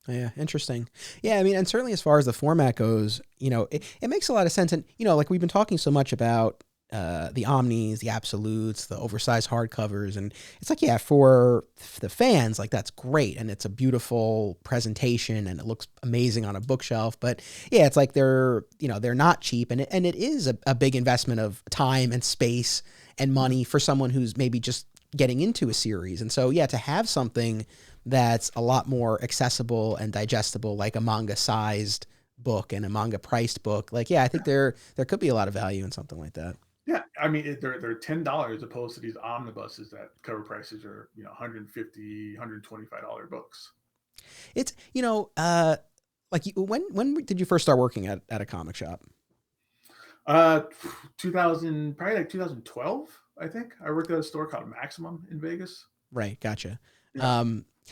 Yeah, interesting. Yeah, I mean, and certainly as far as the format goes, it makes a lot of sense. And, like we've been talking so much about the omnis, the absolutes, the oversized hardcovers. And it's like, yeah, for the fans, like that's great. And it's a beautiful presentation and it looks amazing on a bookshelf. But yeah, it's like they're not cheap. And it is a big investment of time and space and money for someone who's maybe just getting into a series. And so, yeah, to have something that's a lot more accessible and digestible, like a manga sized book and a manga priced book, like, yeah, I think there could be a lot of value in something like that. Yeah, I mean, they're $10 opposed to these omnibuses that cover prices are $150, $125 books. It's like when did you first start working at a comic shop? 2000, probably like 2012. I think I worked at a store called Maximum in Vegas. Right, gotcha. Yeah.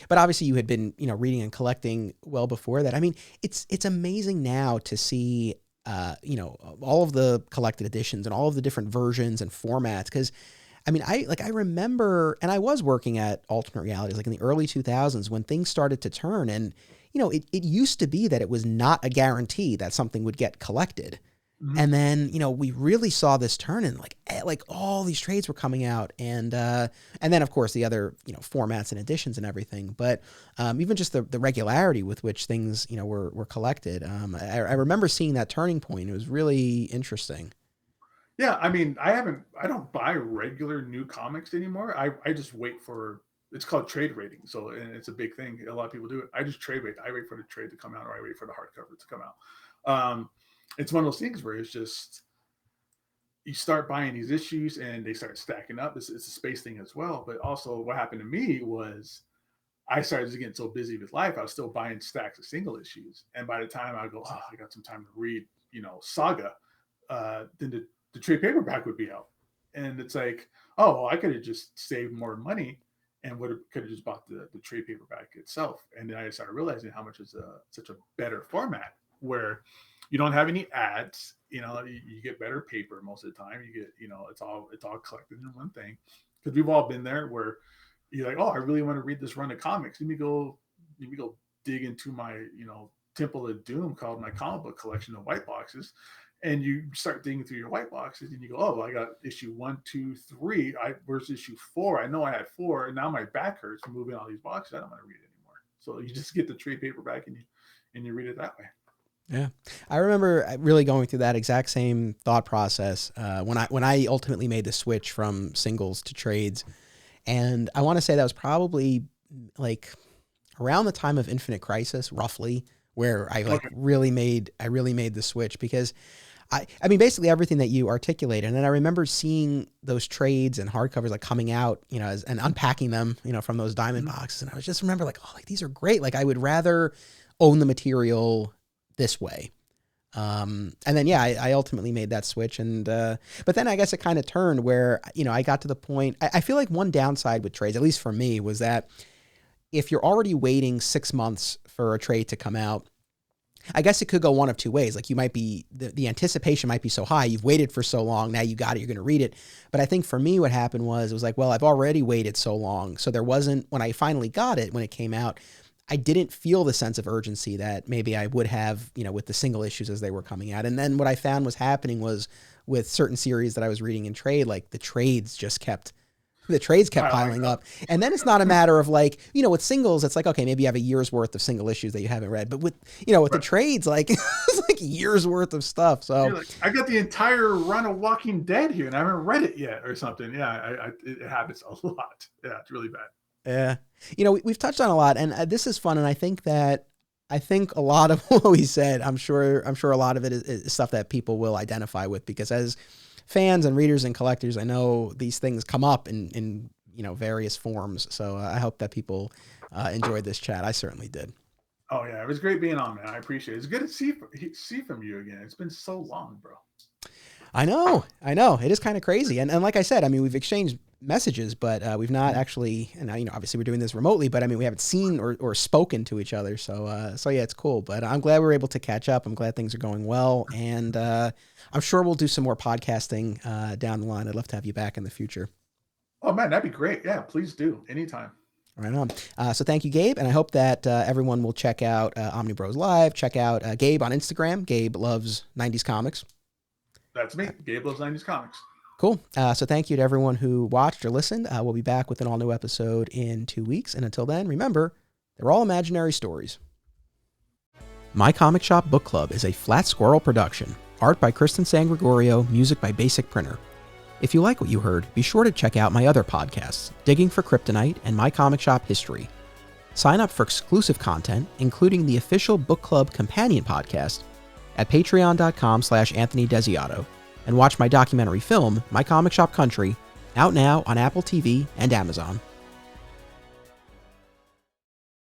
But obviously you had been reading and collecting well before that. I mean, it's amazing now to see all of the collected editions and all of the different versions and formats. Because, I mean, I remember, and I was working at Alternate Realities, like in the early 2000s when things started to turn. And, it used to be that it was not a guarantee that something would get collected. Mm-hmm. And then, we really saw this turn and like all these trades were coming out and then of course the other, formats and editions and everything. But even just the regularity with which things, were collected. I remember seeing that turning point. It was really interesting. Yeah. I mean, I don't buy regular new comics anymore. I just wait for, it's called trade rating. So, and it's a big thing. A lot of people do it. I just trade wait. I wait for the trade to come out, or I wait for the hardcover to come out. It's one of those things where it's just, you start buying these issues and they start stacking up. It's a space thing as well. But also what happened to me was I started just getting so busy with life, I was still buying stacks of single issues. And by the time I go, oh, I got some time to read, Saga, then the trade paperback would be out. And it's like, oh, well, I could have just saved more money and could have just bought the trade paperback itself. And then I started realizing how much is such a better format where you don't have any ads. You get better paper most of the time. You get, it's all collected in one thing. Because we've all been there where you're like, oh, I really want to read this run of comics. Let me go dig into my, Temple of Doom, called my comic book collection of white boxes. And you start digging through your white boxes and you go, oh, well, I got issue 1, 2, 3. Where's issue 4? I know I had 4. And now my back hurts from moving all these boxes. I don't want to read it anymore. So you just get the trade paperback and you read it that way. Yeah. I remember really going through that exact same thought process when I ultimately made the switch from singles to trades. And I want to say that was probably like around the time of Infinite Crisis, roughly, where I really made the switch, because I mean, basically everything that you articulated. And then I remember seeing those trades and hardcovers like coming out, and unpacking them, from those diamond boxes. And I was just remember like, oh, like these are great. Like I would rather own the material this way. And then, yeah, I ultimately made that switch. And, but then I guess it kind of turned where, I got to the point, I feel like one downside with trades, at least for me, was that if you're already waiting 6 months for a trade to come out, I guess it could go one of two ways. Like you might be, the anticipation might be so high, you've waited for so long, now you got it, you're going to read it. But I think for me, what happened was, it was like, well, I've already waited so long. So there wasn't, when I finally got it, when it came out, I didn't feel the sense of urgency that maybe I would have, with the single issues as they were coming out. And then what I found was happening was with certain series that I was reading in trade, like the trades kept piling up. And then it's not a matter of like, with singles, it's like, okay, maybe you have a year's worth of single issues that you haven't read. But with the trades, like it's like years worth of stuff. So like, I got the entire run of Walking Dead here and I haven't read it yet or something. Yeah, it happens a lot. Yeah, it's really bad. Yeah. We've touched on a lot, and this is fun. And I think a lot of what we said, I'm sure a lot of it is stuff that people will identify with, because as fans and readers and collectors, I know these things come up in various forms. So I hope that people enjoyed this chat. I certainly did. Oh yeah, it was great being on, man. I appreciate it. It's good to see from you again. It's been so long, bro. I know. It is kind of crazy. And like I said, I mean, we've exchanged messages, but we've not actually, and obviously we're doing this remotely, but I mean, we haven't seen or spoken to each other. So yeah, it's cool, but I'm glad we're able to catch up. I'm glad things are going well. And I'm sure we'll do some more podcasting down the line. I'd love to have you back in the future. Oh man, that'd be great. Yeah, please do. Anytime. Right on. So thank you, Gabe. And I hope that everyone will check out Omnibros Live. Check out Gabe on Instagram. Gabe loves 90s comics. That's me. Gabe loves 90s comics. Cool. So thank you to everyone who watched or listened. We'll be back with an all-new episode in 2 weeks. And until then, remember, they're all imaginary stories. My Comic Shop Book Club is a Flat Squirrel production. Art by Kristen San Gregorio, music by Basic Printer. If you like what you heard, be sure to check out my other podcasts, Digging for Kryptonite and My Comic Shop History. Sign up for exclusive content, including the official book club companion podcast, at patreon.com/Anthony Desiato, and watch my documentary film, My Comic Shop Country, out now on Apple TV and Amazon.